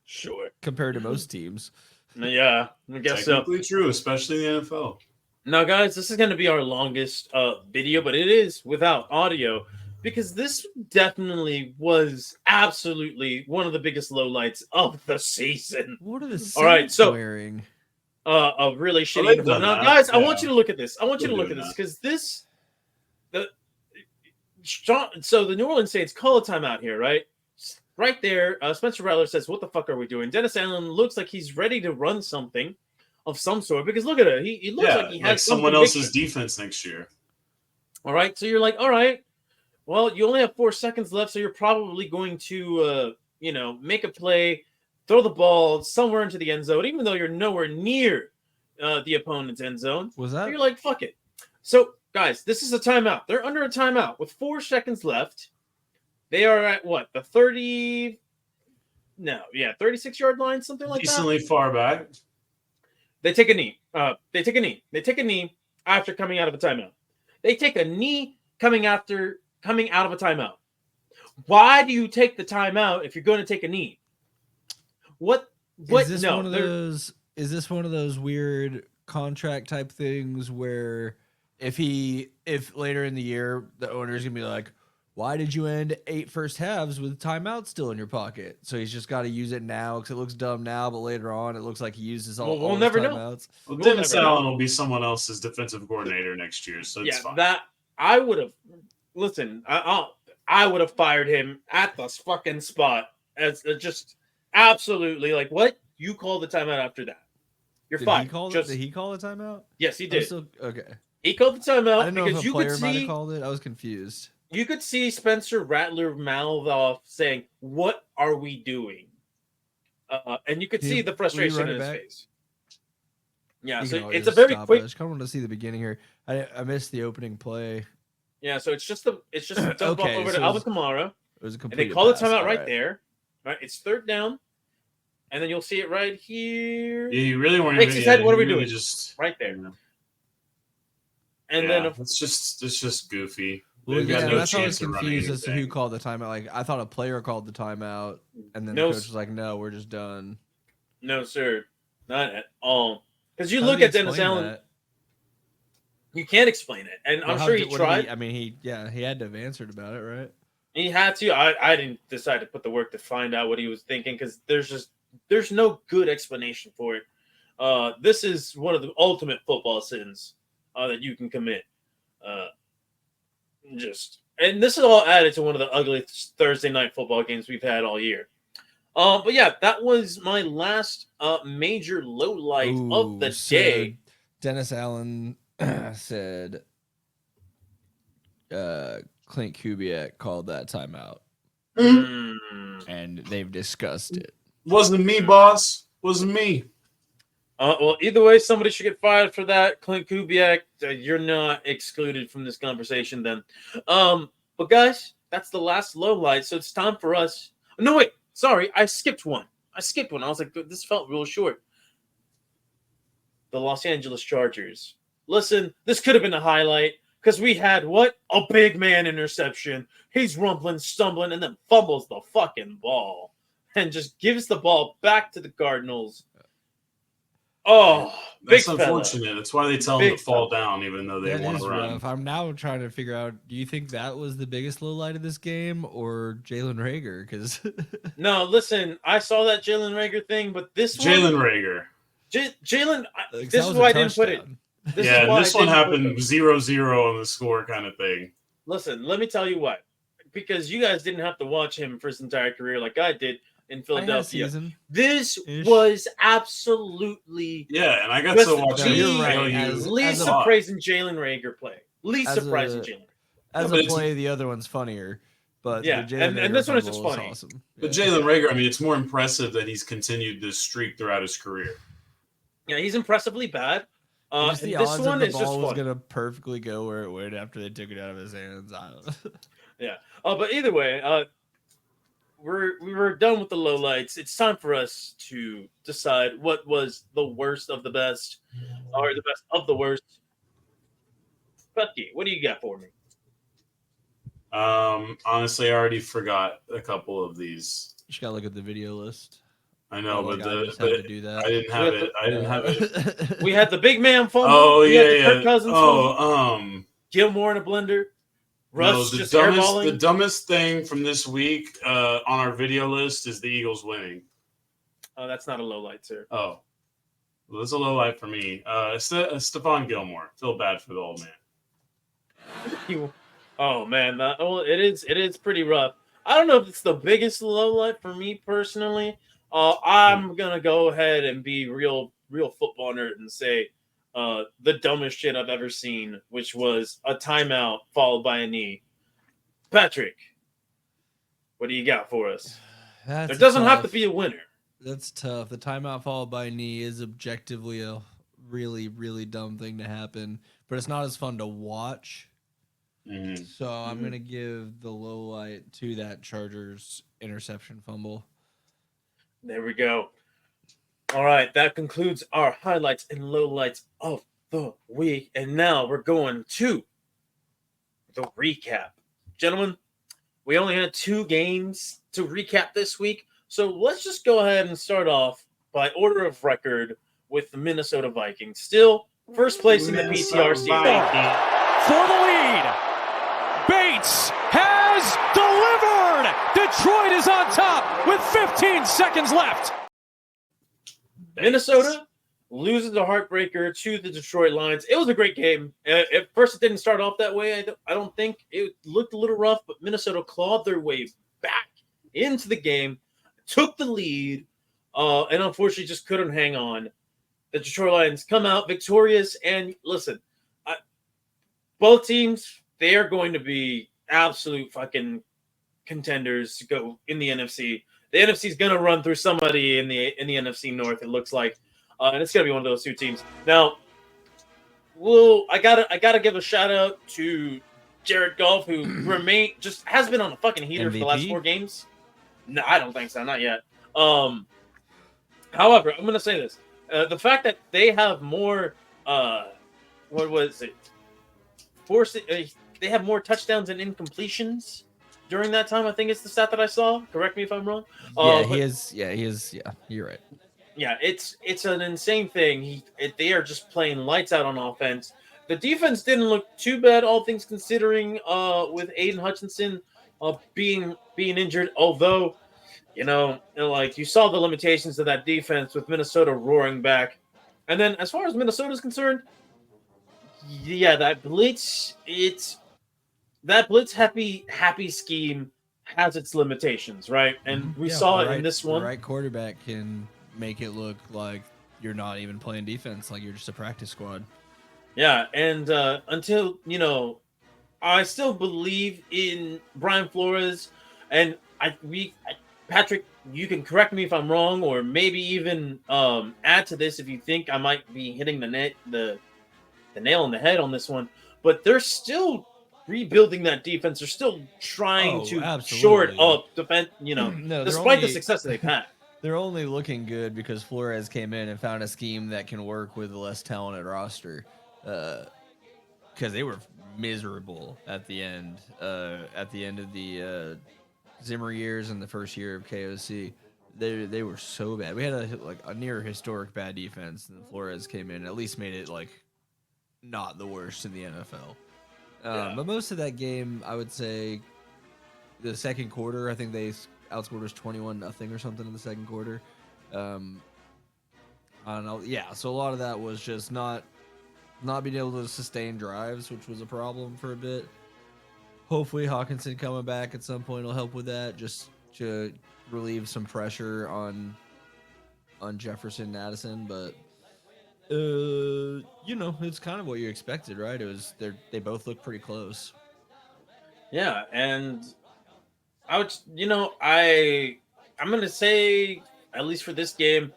Sure. Compared to most teams. Yeah, I guess so. Technically true, especially in the NFL. Now, guys, this is going to be our longest video, but it is without audio because this definitely was absolutely one of the biggest lowlights of the season. What are the Saints all right, so, wearing? A really shitty. Now, guys, I want you to look at this. I want you to look at this because so the New Orleans Saints call a timeout here, right? Right there, Spencer Rattler says, "What the fuck are we doing?" Dennis Allen looks like he's ready to run something of some sort because look at it. He looks like he has someone else's defense next year. All right, so you're like, all right, well, you only have 4 seconds left, so you're probably going to, make a play, throw the ball somewhere into the end zone, even though you're nowhere near the opponent's end zone. Was that? So you're like, fuck it. So, guys, this is a timeout. They're under a timeout with 4 seconds left. They are at what? The 36-yard line, something like that. Decently far back. They take a knee. They take a knee after coming out of a timeout. They take a knee coming out of a timeout. Why do you take the timeout if you're going to take a knee? What? Is this one of those weird contract type things where if later in the year the owner's gonna be like, why did you end 8 first halves with timeout still in your pocket? So he's just got to use it now because it looks dumb now, but later on it looks like he uses all we'll his never timeouts. Know. Well, Dennis Allen will be someone else's defensive coordinator next year, so it's fine. That I would have. Listen, I would have fired him at the fucking spot as just absolutely like what you call the timeout after that. You're fired. Did he call the timeout? Yes, he did. Okay. He called the timeout I didn't know because if a player might have called it. I was confused. You could see Spencer Rattler mouth off saying, "What are we doing?" And you could see the frustration in his face. Yeah, so it's a very quick. I just kind of want to see the beginning here. I missed the opening play. Yeah, so it's just a dump off over to Alvin Kamara. It was a complete. And they call the timeout right there. Right, it's 3rd down, and then you'll see it right here. Yeah, you really weren't. Makes his head. What are we doing? Just right there. And then it's just goofy. Well, that's why I was confused as to who called the timeout. Like I thought a player called the timeout, and then the coach was like, "No, we're just done." No, sir, not at all. Because you look at Dennis Allen, you can't explain it, and I'm sure he tried. He had to have answered about it, right? He had to. I didn't decide to put the work to find out what he was thinking because there's no good explanation for it. This is one of the ultimate football sins that you can commit. And this is all added to one of the ugliest Thursday night football games we've had all year. But yeah, that was my last major low light of the day. Dennis Allen said Clint Kubiak called that timeout. And they've discussed it. Wasn't me, boss. Wasn't me. Well, either way, somebody should get fired for that. Clint Kubiak, you're not excluded from this conversation then. But guys, that's the last low light. So it's time for us. No, wait. Sorry, I skipped one. I was like, this felt real short. The Los Angeles Chargers. Listen, this could have been a highlight because we had what? A big man interception. He's rumbling, stumbling, and then fumbles the fucking ball and just gives the ball back to the Cardinals. Oh, that's unfortunate. That's why they tell him to fall down, even though they want to run. Rough. I'm now trying to figure out, do you think that was the biggest low light of this game or Jalen Reagor? Because no, listen, I saw that Jalen Reagor thing, but this Jalen Reagor. Jalen, this is why I didn't put it. This one happened 0-0 on the score kind of thing. Listen, let me tell you what. Because you guys didn't have to watch him for his entire career like I did in Philadelphia. This was absolutely and I got to watch least surprising Jalen Reagor play. Least surprising Jalen. As a play, the other one's funnier. But and this one is just funny. Awesome. But Jalen Reagor, I mean, it's more impressive that he's continued this streak throughout his career. Yeah, he's impressively bad. Just the odds one is just was gonna perfectly go where it went after they took it out of his hands. I don't know. Yeah. But either way, we were done with the lowlights. It's time for us to decide what was the worst of the best, or the best of the worst. Bucky, what do you got for me? Honestly, I already forgot a couple of these. You just gotta look at the video list. I know, but to do that. I didn't have it. We had the big man fumble. Oh yeah. Kirk Cousins fumble. Gilmore in a blender. Russ just airballing. The dumbest thing from this week on our video list is the Eagles winning. Oh, that's not a low light, sir. Oh, well, that's a low light for me. Stephon Gilmore. Feel bad for the old man. Oh man, it is pretty rough. I don't know if it's the biggest low light for me personally. I'm gonna go ahead and be real football nerd and say the dumbest shit I've ever seen, which was a timeout followed by a knee. Patrick, what do you got for us? There doesn't have to be a winner. That's tough. The timeout followed by a knee is objectively a really, really dumb thing to happen, but it's not as fun to watch. Mm-hmm. So I'm going to give the low light to that Chargers interception fumble. There we go. All right, that concludes our highlights and lowlights of the week. And now we're going to the recap. Gentlemen, we only had 2 games to recap this week. So let's just go ahead and start off by order of record with the Minnesota Vikings. Still first place in the PTR season. For the lead. Bates has delivered. Detroit is on top with 15 seconds left. Minnesota loses the heartbreaker to the Detroit Lions. It was a great game. At first, it didn't start off that way. I don't think it looked a little rough, but Minnesota clawed their way back into the game, took the lead, and unfortunately just couldn't hang on. The Detroit Lions come out victorious. And listen, both teams, they are going to be absolute fucking contenders to go in the NFC. The NFC is going to run through somebody in the NFC North, it looks like. And it's going to be one of those 2 teams. Now, I gotta give a shout out to Jared Goff, who has been on a fucking heater for the last 4 games. No, I don't think so, not yet. However, I'm going to say this: the fact that they have more, what was it? They have more touchdowns and incompletions during that time. I think it's the stat that I saw. Correct me if I'm wrong. He is. Yeah, you're right. Yeah, it's an insane thing. They are just playing lights out on offense. The defense didn't look too bad, all things considering, with Aiden Hutchinson being injured. Although, like you saw the limitations of that defense with Minnesota roaring back. And then as far as Minnesota's concerned, yeah, that blitz happy scheme has its limitations, right? And we saw it in this one. The right quarterback can make it look like you're not even playing defense, like you're just a practice squad. Yeah, and until, I still believe in Brian Flores, and Patrick, you can correct me if I'm wrong, or maybe even add to this if you think I might be hitting the nail on the head on this one. But they're still rebuilding that defense. They're still trying to shore it up, defend. Despite the success that they've had. They're only looking good because Flores came in and found a scheme that can work with a less talented roster. Because they were miserable at the end of the Zimmer years and the first year of KOC. They were so bad. We had a near historic bad defense, and Flores came in and at least made it like not the worst in the NFL. But most of that game, I would say, the second quarter, I think they outscored us 21-0 or something in the second quarter. I don't know. Yeah, so a lot of that was just not being able to sustain drives, which was a problem for a bit. Hopefully Hawkinson coming back at some point will help with that, just to relieve some pressure on Jefferson and Addison. But it's kind of what you expected, right? They both look pretty close. Yeah, and I would, I'm gonna say, at least for this game,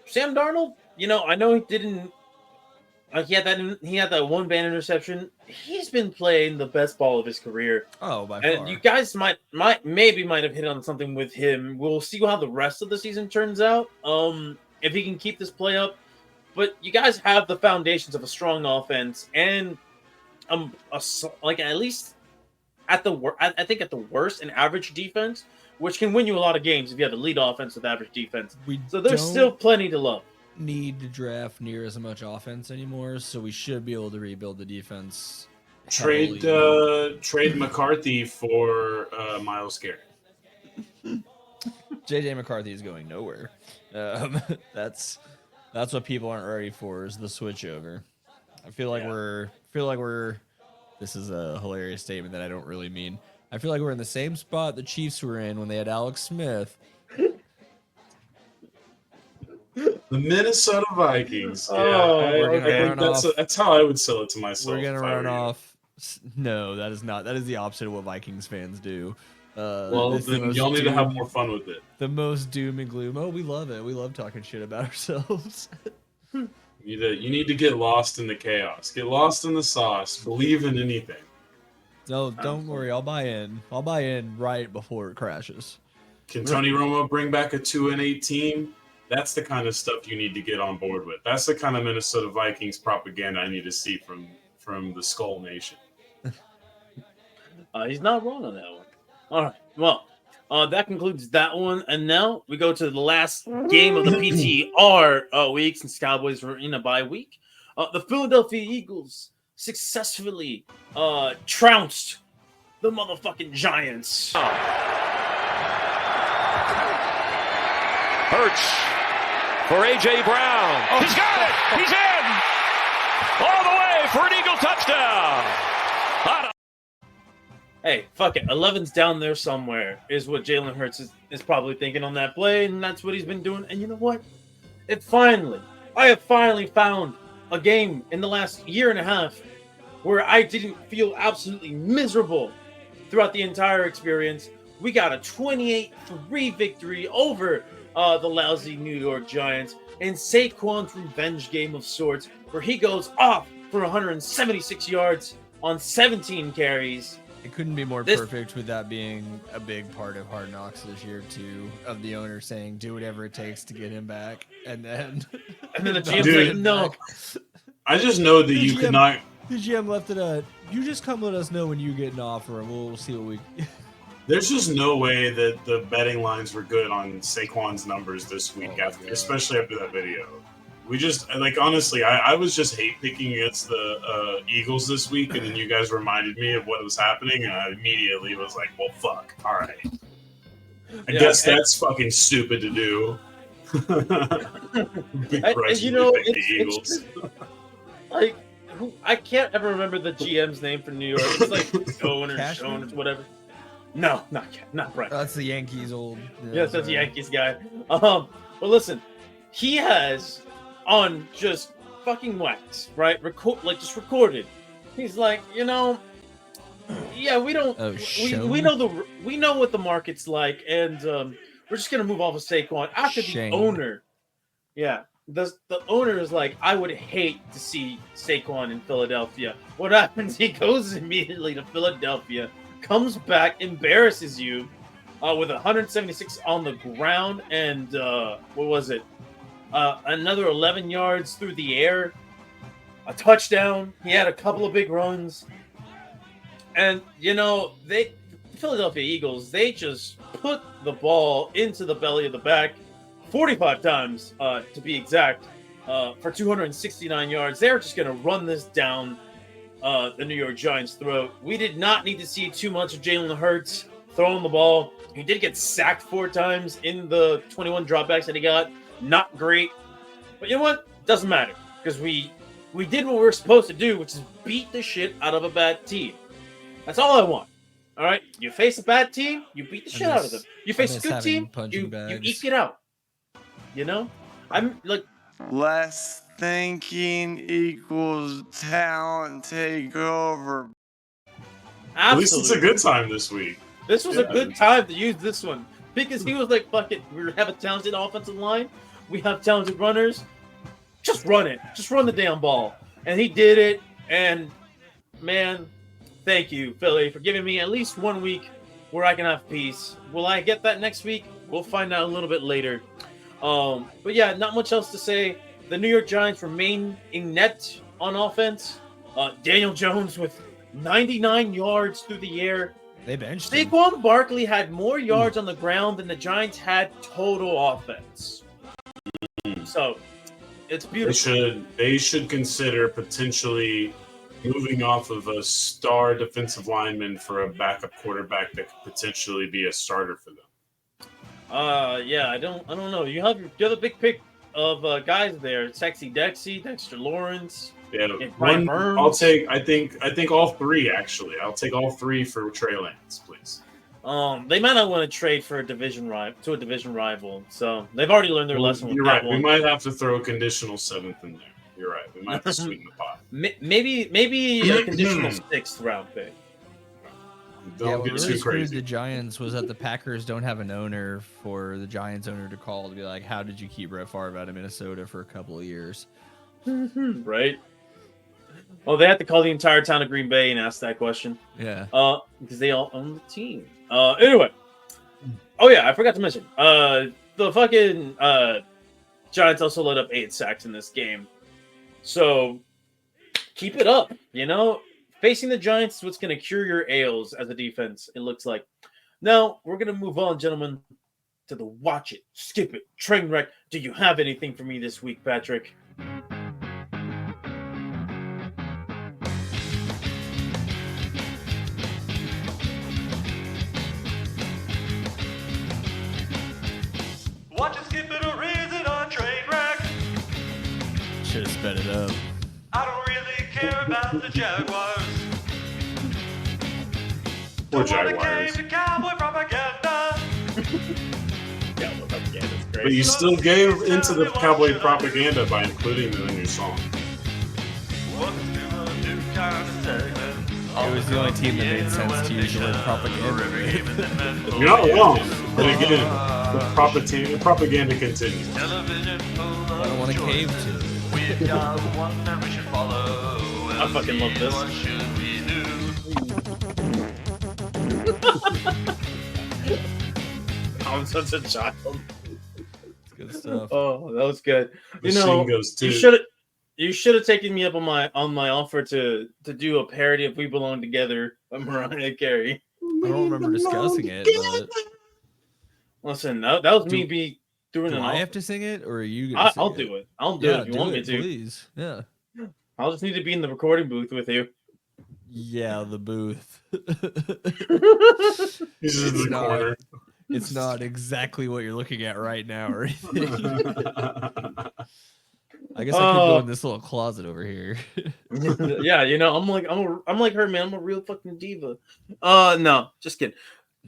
Sam Darnold. I know he didn't. He had that one bad interception. He's been playing the best ball of his career. Oh, by and far. You guys might have hit on something with him. We'll see how the rest of the season turns out. If he can keep this play up, but you guys have the foundations of a strong offense and at least at the worst, an average defense, which can win you a lot of games if you have the lead offense with average defense. So there's still plenty to love. Need to draft near as much offense anymore, so we should be able to rebuild the defense. Trade McCarthy for Myles Garrett. JJ McCarthy is going nowhere. That's what people aren't ready for, is the switch over. I feel like we're this is a hilarious statement that I don't really mean. I feel like we're in the same spot the Chiefs were in when they had Alex Smith. The Minnesota Vikings. That's how I would sell it to myself. We're gonna run off. No, that is not. That is the opposite of what Vikings fans do. Then y'all need to have more fun with it. The most doom and gloom. Oh, we love it. We love talking shit about ourselves. You need to get lost in the chaos. Get lost in the sauce. Believe in anything. No, don't worry. I'll buy in. I'll buy in right before it crashes. Can Tony Romo bring back a 2-8 team? That's the kind of stuff you need to get on board with. That's the kind of Minnesota Vikings propaganda I need to see from the Skull Nation. He's not wrong on that one. All right. Well, that concludes that one. And now we go to the last game of the PTR week, since Cowboys were in a bye week. The Philadelphia Eagles successfully trounced the motherfucking Giants. Hurts for A.J. Brown. Oh, he's got it. He's in. All the way for an Eagle touchdown. Hey, fuck it. 11's down there somewhere is what Jalen Hurts is probably thinking on that play, and that's what he's been doing. And you know what? I have finally found a game in the last year and a half where I didn't feel absolutely miserable throughout the entire experience. We got a 28-3 victory over the lousy New York Giants in Saquon's revenge game of sorts, where he goes off for 176 yards on 17 carries. It couldn't be more perfect with that being a big part of Hard Knocks this year too, of the owner saying do whatever it takes to get him back, and then the GM's like, no. I just know that you could not. The GM left it at, you just come let us know when you get an offer and we'll see what we. There's just no way that the betting lines were good on Saquon's numbers this week, especially after that video. We just, honestly, I was just hate picking against the Eagles this week, and then you guys reminded me of what was happening, and I immediately was like, well, fuck, all right. I guess that's fucking stupid to do. The Eagles. I can't ever remember the GM's name for New York. It's like Owen or Sean or whatever. No, not yet. Not Brett. That's the Yankees old. Yes, that's the Yankees guy. But listen, he has on just fucking wax, right? Just recorded. He's like, yeah, we don't. We know what the market's like, and we're just gonna move off of Saquon after the owner. Yeah, the owner is like, I would hate to see Saquon in Philadelphia. What happens? He goes immediately to Philadelphia, comes back, embarrasses you with 176 on the ground, and what was it? Another 11 yards through the air, a touchdown. He had a couple of big runs, and the Philadelphia Eagles, they just put the ball into the belly of the back 45 times to be exact, for 269 yards. They're just going to run this down the New York Giants' throat. We did not need to see too much of Jalen Hurts throwing the ball. He did get sacked 4 times in the 21 dropbacks that he got. Not great. But you know what? Doesn't matter, because we did what we were supposed to do, which is beat the shit out of a bad team. That's all I want. All right? You face a bad team, you beat the shit out of them. You face a good team, you eke it out. I'm like, less thinking equals talent take over. Absolutely. At least it's a good time this week. This was a good time to use this one, because he was like, fuck it, we have a talented offensive line, we have talented runners, just run it. Just run the damn ball. And he did it, and man, thank you, Philly, for giving me at least 1 week where I can have peace. Will I get that next week? We'll find out a little bit later. But yeah, not much else to say. The New York Giants remain inept on offense. Daniel Jones with 99 yards through the air. They benched him. Saquon Barkley had more yards on the ground than the Giants had total offense. So it's beautiful. They should consider potentially moving off of a star defensive lineman for a backup quarterback that could potentially be a starter for them. Yeah, I don't know. You have a big pick of guys there. Sexy Dexy, Dexter Lawrence. Yeah, I'll take. I think all 3 actually. I'll take all 3 for Trey Lance, please. They might not want to trade for a division rival. So they've already learned their lesson. You're right. We might have to throw a conditional 7th in there. You're right. We might have to sweeten the pot. Maybe a conditional 6th round pick. Don't get too crazy. The Giants was that the Packers don't have an owner for the Giants owner to call to be like, how did you keep Brett Favre out of Minnesota for a couple of years? Right. Well, they had to call the entire town of Green Bay and ask that question. Yeah. Because they all own the team. Anyway. Oh yeah, I forgot to mention. The fucking Giants also let up 8 sacks in this game. So keep it up, Facing the Giants is what's going to cure your ails as a defense, it looks like. Now, we're going to move on, gentlemen, to the watch it, skip it, train wreck. Do you have anything for me this week, Patrick? Watch it, skip it, or is it on train wreck? Should have sped it up. I don't really care about the Jaguars. Poor Jaguars. To cowboy propaganda. But you still gave into the cowboy propaganda by including them in your song. It was the only team that made sense to use the word propaganda. You're not wrong, but again, the propaganda continues. I don't want to cave to. I fucking love this. I'm such a child. It's good stuff. Oh, that was good. The You should have taken me up on my offer to do a parody of "We Belong Together" by Mariah Carey. I don't remember discussing it. But... Listen, that was me doing it. Do I have to sing it, or are you? I'll do it. I'll do it if you want me to. Please, yeah. I'll just need to be in the recording booth with you. Yeah, the booth. He's in the corner. It's not exactly what you're looking at right now, or anything. I guess I could go in this little closet over here. Yeah, I'm like her, man. I'm a real fucking diva. No, just kidding.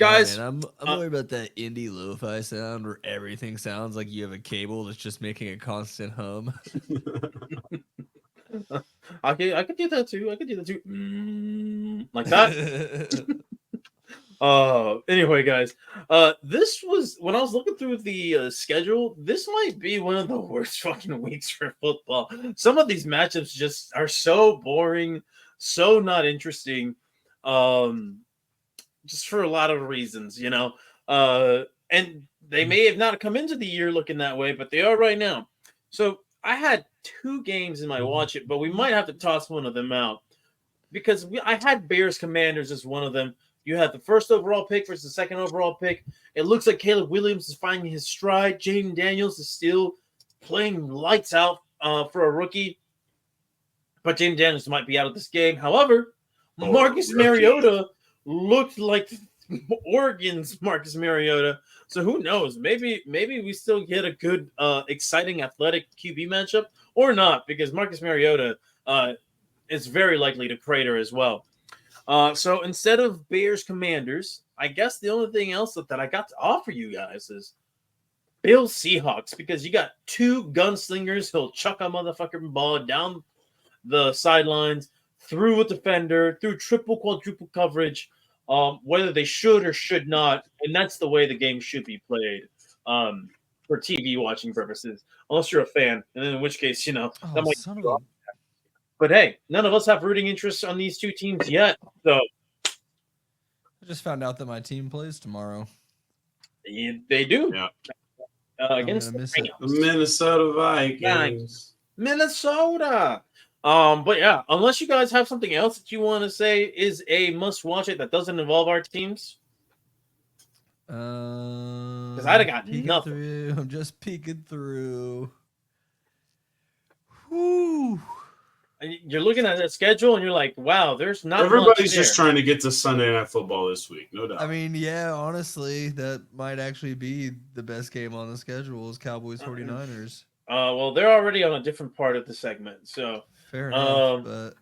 Guys, I'm worried about that indie lo-fi sound where everything sounds like you have a cable that's just making a constant hum. I could do that too. Like that. Anyway, guys, this was when I was looking through the schedule. This might be one of the worst fucking weeks for football. Some of these matchups just are so boring, so not interesting. Just for a lot of reasons, and they may have not come into the year looking that way, but they are right now. So I had 2 games in my watch it, but we might have to toss one of them out because I had Bears Commanders as one of them. You had the first overall pick versus the second overall pick. It looks like Caleb Williams is finding his stride. Jayden Daniels is still playing lights out for a rookie, but Jayden Daniels might be out of this game. However, Marcus Mariota looked like Oregon's Marcus Mariota. So who knows? Maybe we still get a good, exciting athletic QB matchup or not, because Marcus Mariota is very likely to crater as well. So instead of Bears Commanders, I guess the only thing else that I got to offer you guys is Bills-Seahawks, because you got 2 gunslingers who'll chuck a motherfucking ball down the sidelines, through a defender, through triple, quadruple coverage, whether they should or should not. And that's the way the game should be played for TV watching purposes, unless you're a fan. And in which case, that might be wrong. But hey, none of us have rooting interests on these 2 teams yet. So I just found out that my team plays tomorrow. They do. Yeah. Against the Minnesota Vikings. Minnesota. But yeah, unless you guys have something else that you want to say is a must watch it that doesn't involve our teams. Because I got nothing. I'm just peeking through. Whew. You're looking at that schedule and you're like, wow, there's not everybody's much just trying to get to Sunday Night Football this week, no doubt. I mean, yeah, honestly, that might actually be the best game on the schedule is Cowboys 49ers. Well, they're already on a different part of the segment, so fair enough, but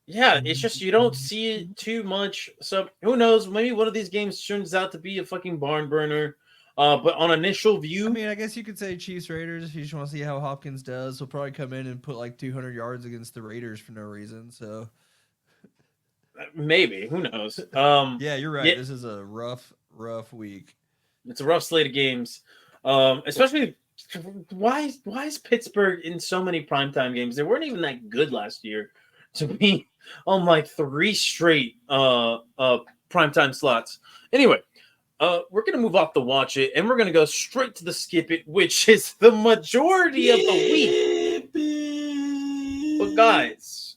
yeah, it's just you don't see it too much. So who knows? Maybe one of these games turns out to be a fucking barn burner. But on initial view, I mean, I guess you could say Chiefs Raiders if you just want to see how Hopkins does. He'll probably come in and put like 200 yards against the Raiders for no reason. So maybe, who knows? Yeah, you're right. Yeah. This is a rough week. It's a rough slate of games. Especially why is Pittsburgh in so many primetime games? They weren't even that good last year to be on like 3 straight primetime slots. Anyway. We're going to move off the watch it, and we're going to go straight to the skip it, which is the majority of the week. But guys,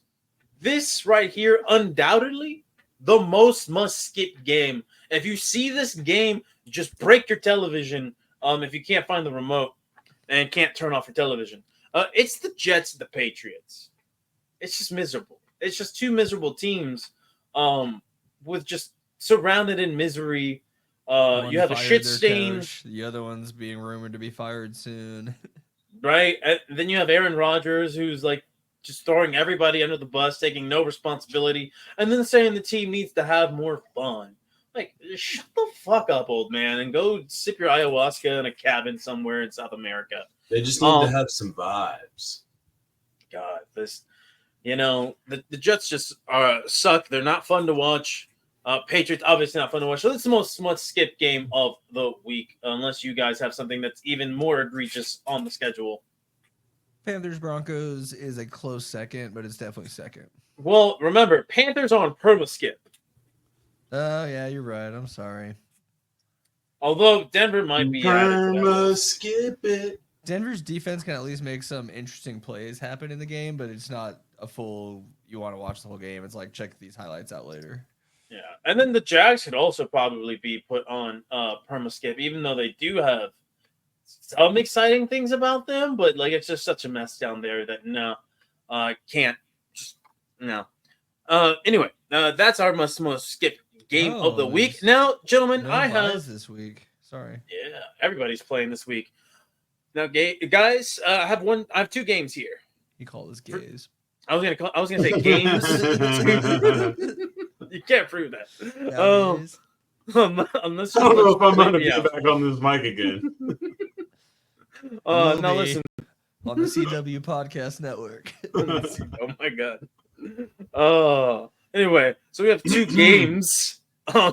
this right here, undoubtedly, the most must-skip game. If you see this game, just break your television if you can't find the remote and can't turn off your television. It's the Jets and the Patriots. It's just miserable. It's just 2 miserable teams with just surrounded in misery. You have a shit stain. The other one's being rumored to be fired soon. Right? And then you have Aaron Rodgers, who's like just throwing everybody under the bus, taking no responsibility, and then saying the team needs to have more fun. Like, shut the fuck up, old man, and go sip your ayahuasca in a cabin somewhere in South America. They just need to have some vibes. God, the Jets just suck. They're not fun to watch. Patriots, obviously not fun to watch. So it's the most must-skip game of the week, unless you guys have something that's even more egregious on the schedule. Panthers-Broncos is a close second, but it's definitely second. Well, remember, Panthers on perma-skip. Oh, yeah, you're right. I'm sorry. Although Denver might be perma-skip it. Denver's defense can at least make some interesting plays happen in the game, but it's not a full, you want to watch the whole game. It's like, check these highlights out later. Yeah, and then the Jags could also probably be put on perma-skip, even though they do have some exciting things about them, but like it's just such a mess down there that can't. Just no. Anyway, that's our must skip game of the week. Now, gentlemen, I have this week. Sorry. Yeah, everybody's playing this week. Now, guys, I have 2 games here. You call this gays? I was gonna say games. You can't prove that. Unless I don't know if I'm going to be back on this mic again. Now listen. On the CW Podcast Network. Oh my god. Anyway, so we have 2 games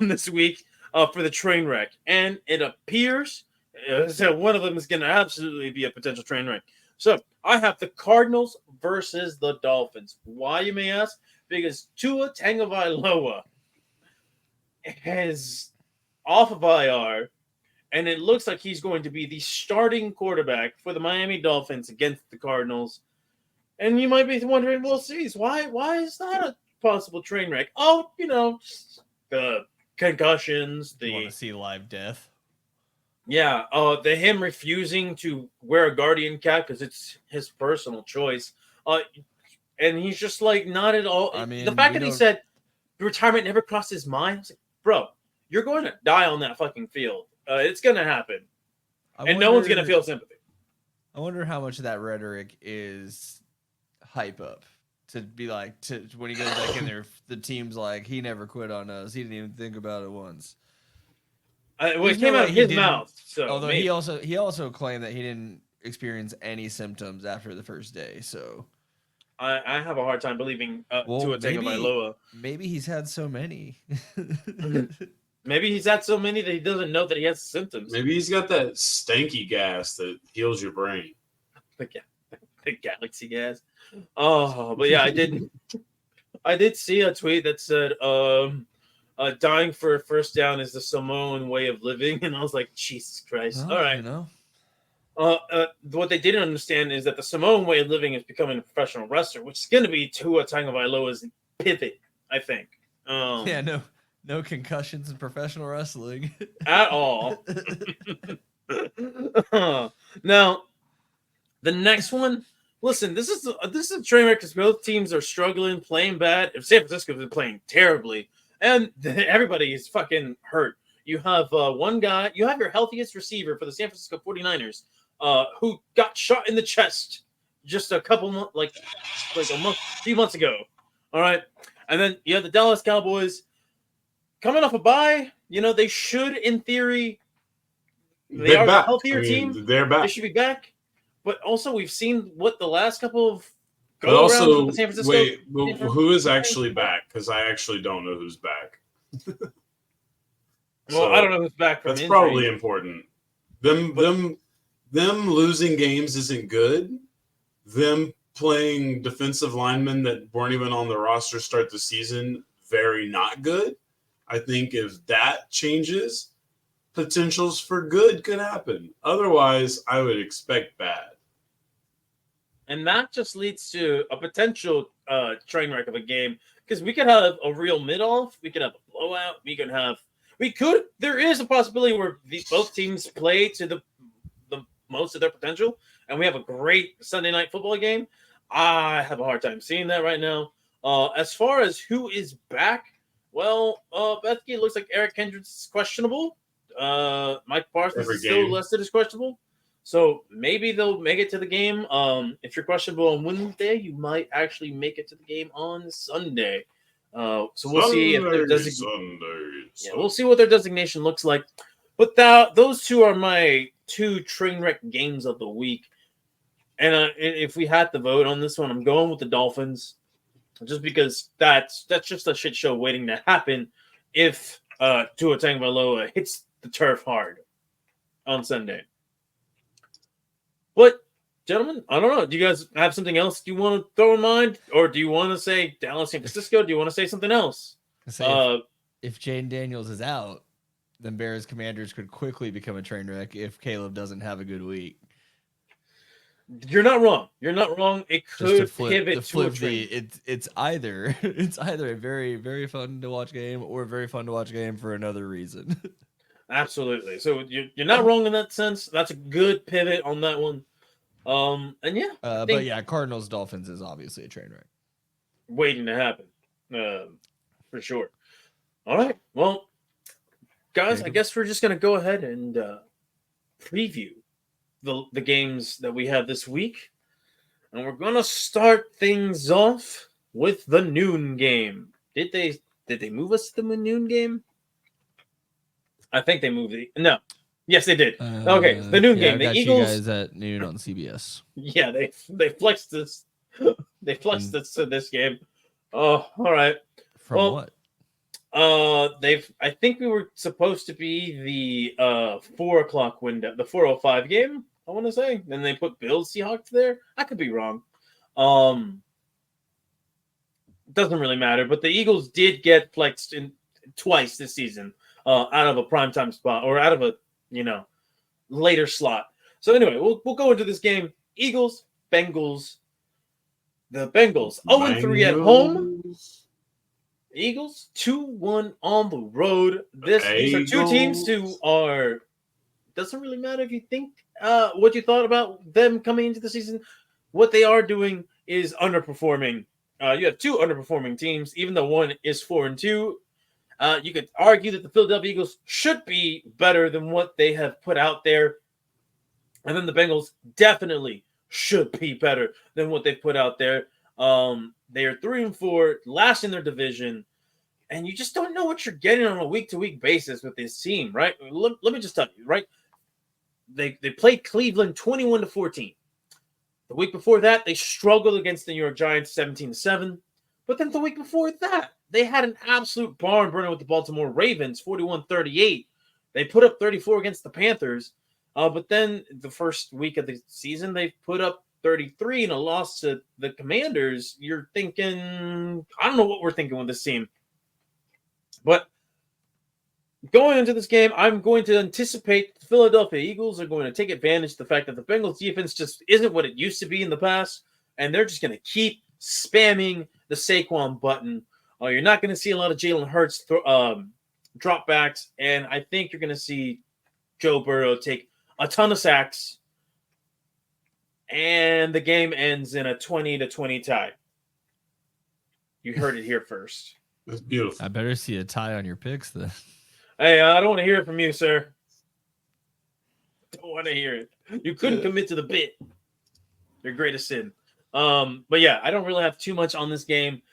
this week for the train wreck, and it appears that one of them is going to absolutely be a potential train wreck. So I have the Cardinals versus the Dolphins. Why, you may ask? Because Tua Tagovailoa is off of IR, and it looks like he's going to be the starting quarterback for the Miami Dolphins against the Cardinals. And you might be wondering, well, Ceez, why is that a possible train wreck? Oh, the concussions, You want to see live death? Yeah, him refusing to wear a guardian cap because it's his personal choice. And he's just like not at all. I mean, the fact that he said retirement never crossed his mind. I was like, bro, you're going to die on that fucking field. It's going to happen. No one's going to feel sympathy. I wonder how much of that rhetoric is hype up to be like, when he goes back in there, the team's like, he never quit on us. He didn't even think about it once. It came out of his mouth. So although he also claimed that he didn't experience any symptoms after the first day. So I have a hard time believing Tua Tagovailoa. Maybe he's had so many. Maybe he's had so many that he doesn't know that he has symptoms. Maybe he's got that stanky gas that heals your brain. The galaxy gas. Oh, but yeah, I did see a tweet that said, dying for a first down is the Samoan way of living. And I was like, Jesus Christ. Well, all right. What they didn't understand is that the Samoan way of living is becoming a professional wrestler, which is going to be Tua Tagovailoa's pivot, I think. No concussions in professional wrestling at all. Now, the next one. Listen, this is a train wreck because both teams are struggling, playing bad. San Francisco's been playing terribly, and everybody is fucking hurt. You have one guy. You have your healthiest receiver for the San Francisco 49ers, who got shot in the chest just a few months ago. All right, and then you have the Dallas Cowboys coming off a bye. They should, in theory, they are a healthier team. They're back. They should be back. But also, we've seen what the last couple of go-arounds with the San Francisco. Wait, who is actually back? Because I actually don't know who's back. I don't know who's back from That's injury. probably important. Them losing games isn't good. Them playing defensive linemen that weren't even on the roster start the season, very not good. I think if that changes, potentials for good could happen. Otherwise, I would expect bad. And that just leads to a potential train wreck of a game, because we could have a real mid-off, we could have a blowout, there is a possibility where both teams play to the most of their potential, and we have a great Sunday night football game. I have a hard time seeing that right now. As far as who is back, Bethke, it looks like Eric Kendricks is questionable. Mike Parsons is still listed as questionable. So maybe they'll make it to the game. If you're questionable on Wednesday, you might actually make it to the game on Sunday. So we'll see if their we'll see what their designation looks like. But those two are my 2 train wreck games of the week. And if we had to vote on this one, I'm going with the Dolphins, just because that's just a shit show waiting to happen if Tua Tagovailoa hits the turf hard on Sunday. But, gentlemen, I don't know. Do you guys have something else you want to throw in mind? Or do you want to say Dallas, San Francisco? Do you want to say something else? If Jayden Daniels is out, then Bears Commanders could quickly become a train wreck if Caleb doesn't have a good week. You're not wrong. It could pivot to a train. It's either a very, very fun to watch game or a very fun to watch game for another reason. Absolutely. So you're not wrong in that sense. That's a good pivot on that one. Cardinals Dolphins is obviously a train wreck waiting to happen, for sure. All right. Well, guys, I guess we're just gonna go ahead and preview the games that we have this week, and we're gonna start things off with the noon game. Did they Did they move us to the noon game? I think they moved it. No. Yes, they did. Okay, the noon game. The got Eagles. you guys at noon on CBS. Yeah, they flexed this. They flexed this to this game. Oh, all right. From what? I think we were supposed to be the 4 o'clock window, the 4:05 game. I want to say. Then they put Bills-Seahawks there. I could be wrong. Doesn't really matter. But the Eagles did get flexed in twice this season, out of a primetime spot or out of a later slot. So anyway, we'll go into this game. Eagles, Bengals. The Bengals 0-3 at home. Eagles 2-1 on the road. These are two teams who are. Doesn't really matter if you think what you thought about them coming into the season. What they are doing is underperforming. You have two underperforming teams, even though one is 4-2. You could argue that the Philadelphia Eagles should be better than what they have put out there. And then the Bengals definitely should be better than what they've put out there. They are 3-4, last in their division. And you just don't know what you're getting on a week-to-week basis with this team, right? Let me just tell you, right? They played Cleveland 21-14. The week before that, they struggled against the New York Giants 17-7. But then the week before that, they had an absolute barn burner with the Baltimore Ravens, 41-38. They put up 34 against the Panthers. But then the first week of the season, they put up 33 in a loss to the Commanders. You're thinking, I don't know what we're thinking with this team. But going into this game, I'm going to anticipate the Philadelphia Eagles are going to take advantage of the fact that the Bengals defense just isn't what it used to be in the past. And they're just going to keep spamming the Saquon button. You're not going to see a lot of Jalen Hurts dropbacks. And I think you're going to see Joe Burrow take a ton of sacks. And the game ends in a 20-20 tie. You heard it here first. That's beautiful. I better see a tie on your picks then. Hey, I don't want to hear it from you, sir. Don't want to hear it. You couldn't commit to the bit. Your greatest sin. But yeah, I don't really have too much on this game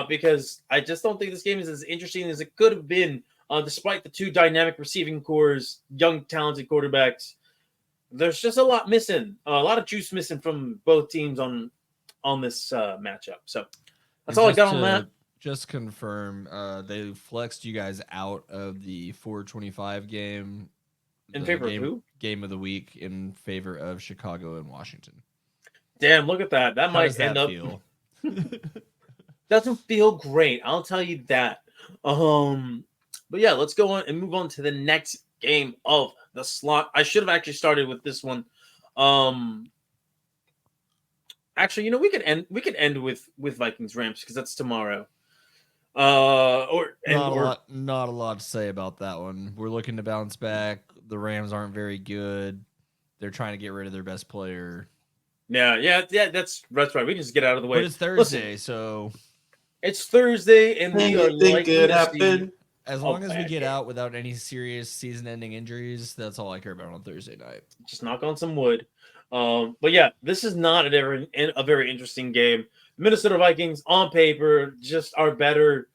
because I just don't think this game is as interesting as it could have been, despite the two dynamic receiving cores, young, talented quarterbacks. There's just a lot missing, a lot of juice missing from both teams on this matchup. So that's all I got on that. Just confirm, they flexed you guys out of the 425 game. In favor of who? Game of the week in favor of Chicago and Washington. Damn, look at that. That might end up. Feel? Doesn't feel great. I'll tell you that. But yeah, let's go on and move on to the next game of the slot. I should have actually started with this one. Actually, we could end with Vikings Rams because that's tomorrow. Not a lot to say about that one. We're looking to bounce back. The Rams aren't very good. They're trying to get rid of their best player. Yeah, that's right. We can just get out of the way. But it's Thursday, so it's Thursday, and we are likely it happen. As long as we get out without any serious season-ending injuries, that's all I care about on Thursday night. Just knock on some wood. But yeah, this is not a very interesting game. Minnesota Vikings, on paper, just are better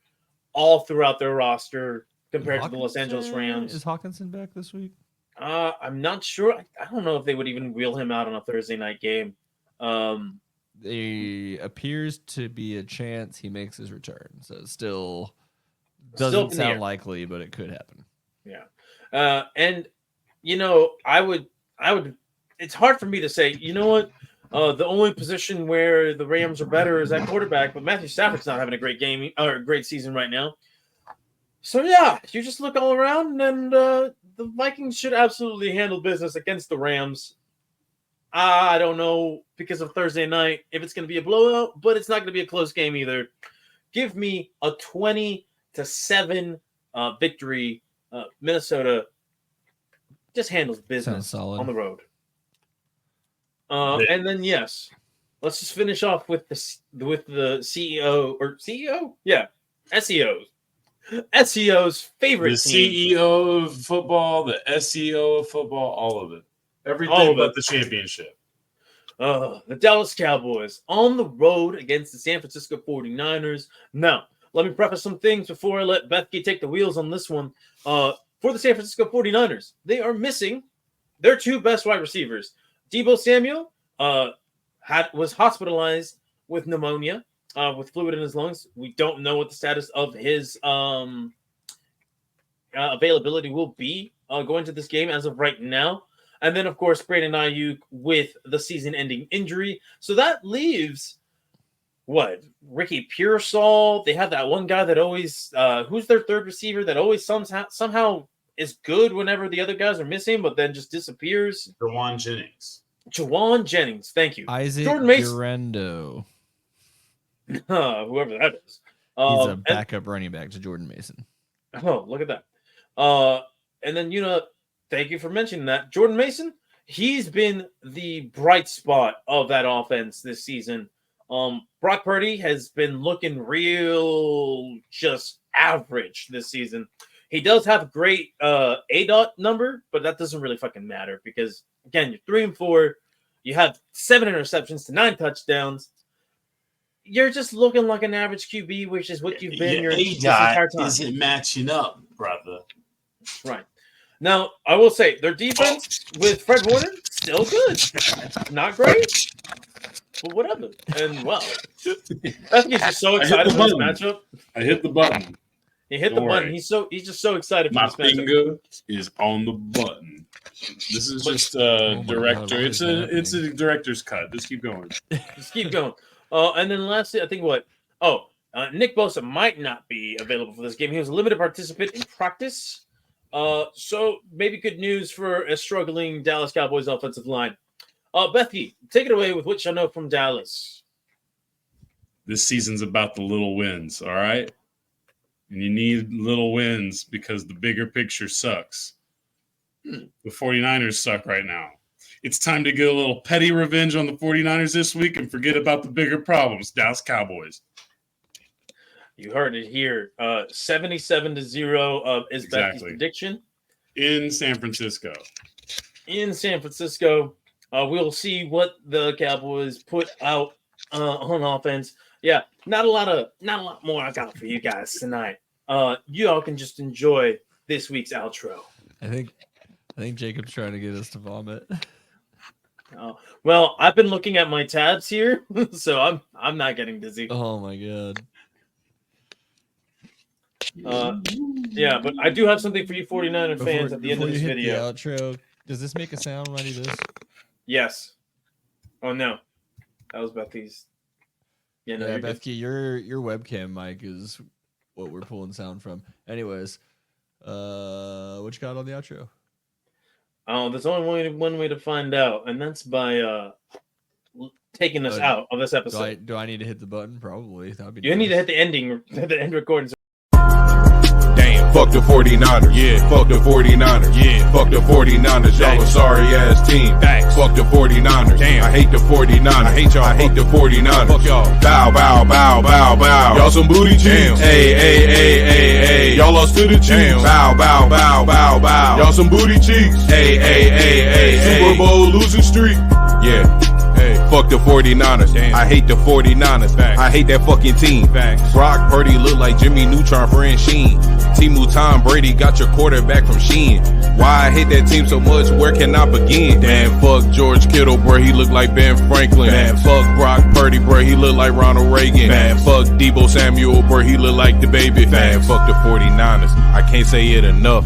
all throughout their roster compared to the Los Angeles Rams. Is Hawkinson back this week? I'm not sure. I don't know if they would even wheel him out on a Thursday night game. There appears to be a chance he makes his return. So it still doesn't sound likely, but it could happen. Yeah. And, I would it's hard for me to say, you know what? The only position where the Rams are better is at quarterback, but Matthew Stafford's not having a great game or a great season right now. So yeah, you just look all around, and the Vikings should absolutely handle business against the Rams. I don't know because of Thursday night if it's going to be a blowout, but it's not going to be a close game either. Give me a 20-7 victory. Minnesota just handles business on the road. And then yes, let's just finish off with the CEO or CEO, yeah, SEO's favorite team. The CEO of football, the SEO of football, all of it, everything but the championship. The Dallas Cowboys on the road against the San Francisco 49ers. Now, let me preface some things before I let Bethke take the wheels on this one. For the San Francisco 49ers, they are missing their 2 best wide receivers. Deebo Samuel was hospitalized with pneumonia, with fluid in his lungs. We don't know what the status of his availability will be going to this game as of right now. And then, of course, Brandon Aiyuk with the season-ending injury. So that leaves, Ricky Pearsall. They have that one guy that always, who's their third receiver that always somehow is good whenever the other guys are missing, but then just disappears. Jawan Jennings. Thank you. Isaac Jordan Mason. Durando. Whoever that is. He's a backup running back to Jordan Mason. Oh, look at that. And then, thank you for mentioning that. Jordan Mason, he's been the bright spot of that offense this season. Brock Purdy has been looking real just average this season. He does have a great ADOT number, but that doesn't really fucking matter because, again, you're 3-4. You have 7 interceptions to 9 touchdowns. You're just looking like an average QB, which is what you've been your entire time. Isn't matching up, brother. Right. Now, I will say, their defense with Fred Warner, still good. Not great, but whatever. And, well, that gets you so excited for this matchup. I hit the button. He hit the button. He's just so excited for this matchup. My finger is on the button. This is just a director. It's a director's cut. Just keep going. Just keep going. And then lastly, I think Nick Bosa might not be available for this game. He was a limited participant in practice. So maybe good news for a struggling Dallas Cowboys offensive line. Bethke, take it away with what you know from Dallas. This season's about the little wins, all right? And you need little wins because the bigger picture sucks. The 49ers suck right now. It's time to get a little petty revenge on the 49ers this week and forget about the bigger problems, Dallas Cowboys. You heard it here. 77-0 is Becky's prediction. In San Francisco. We'll see what the Cowboys put out on offense. Yeah, not a lot more I got for you guys tonight. You all can just enjoy this week's outro. I think Jacob's trying to get us to vomit. Well, I've been looking at my tabs here, so I'm not getting dizzy. Oh my god. Yeah, but I do have something for you 49er fans at the end of this video. The outro, does this make a sound when I do this? Yes. Oh no. That was Bethke's. Yeah, Bethke, your webcam mic is what we're pulling sound from. Anyways, what you got on the outro? Oh, there's only one way to find out, and that's by taking us out of this episode. Do I need to hit the button? Probably. That'd be you need to hit the end recording. Damn, fuck the 49ers. Yeah, fuck the 49ers. Yeah, fuck the 49ers. Y'all a sorry ass team. Thanks. Fuck the 49ers. Damn, I hate the 49ers. I hate y'all. I hate the 49ers. Fuck y'all. Bow, bow, bow, bow, bow. Y'all some booty cheeks. Hey, hey, hey, hey, hey. Y'all lost to the Chiefs. Bow, bow, bow, bow, bow. Y'all some booty cheeks. Hey, hey, hey, hey, hey. Super Bowl losing streak. Yeah. Hey, fuck the 49ers. Damn. I hate the 49ers. Facts. I hate that fucking team. Facts. Brock Purdy look like Jimmy Neutron for Sheen. Timu Tom Brady got your quarterback from Sheen. Why I hate that team so much, where can I begin? Damn, fuck George Kittle, bro, he look like Ben Franklin. Man, fuck Brock Purdy, bro, he look like Ronald Reagan. Man, fuck Deebo Samuel, bro, he look like the baby. Man, fuck the 49ers. I can't say it enough.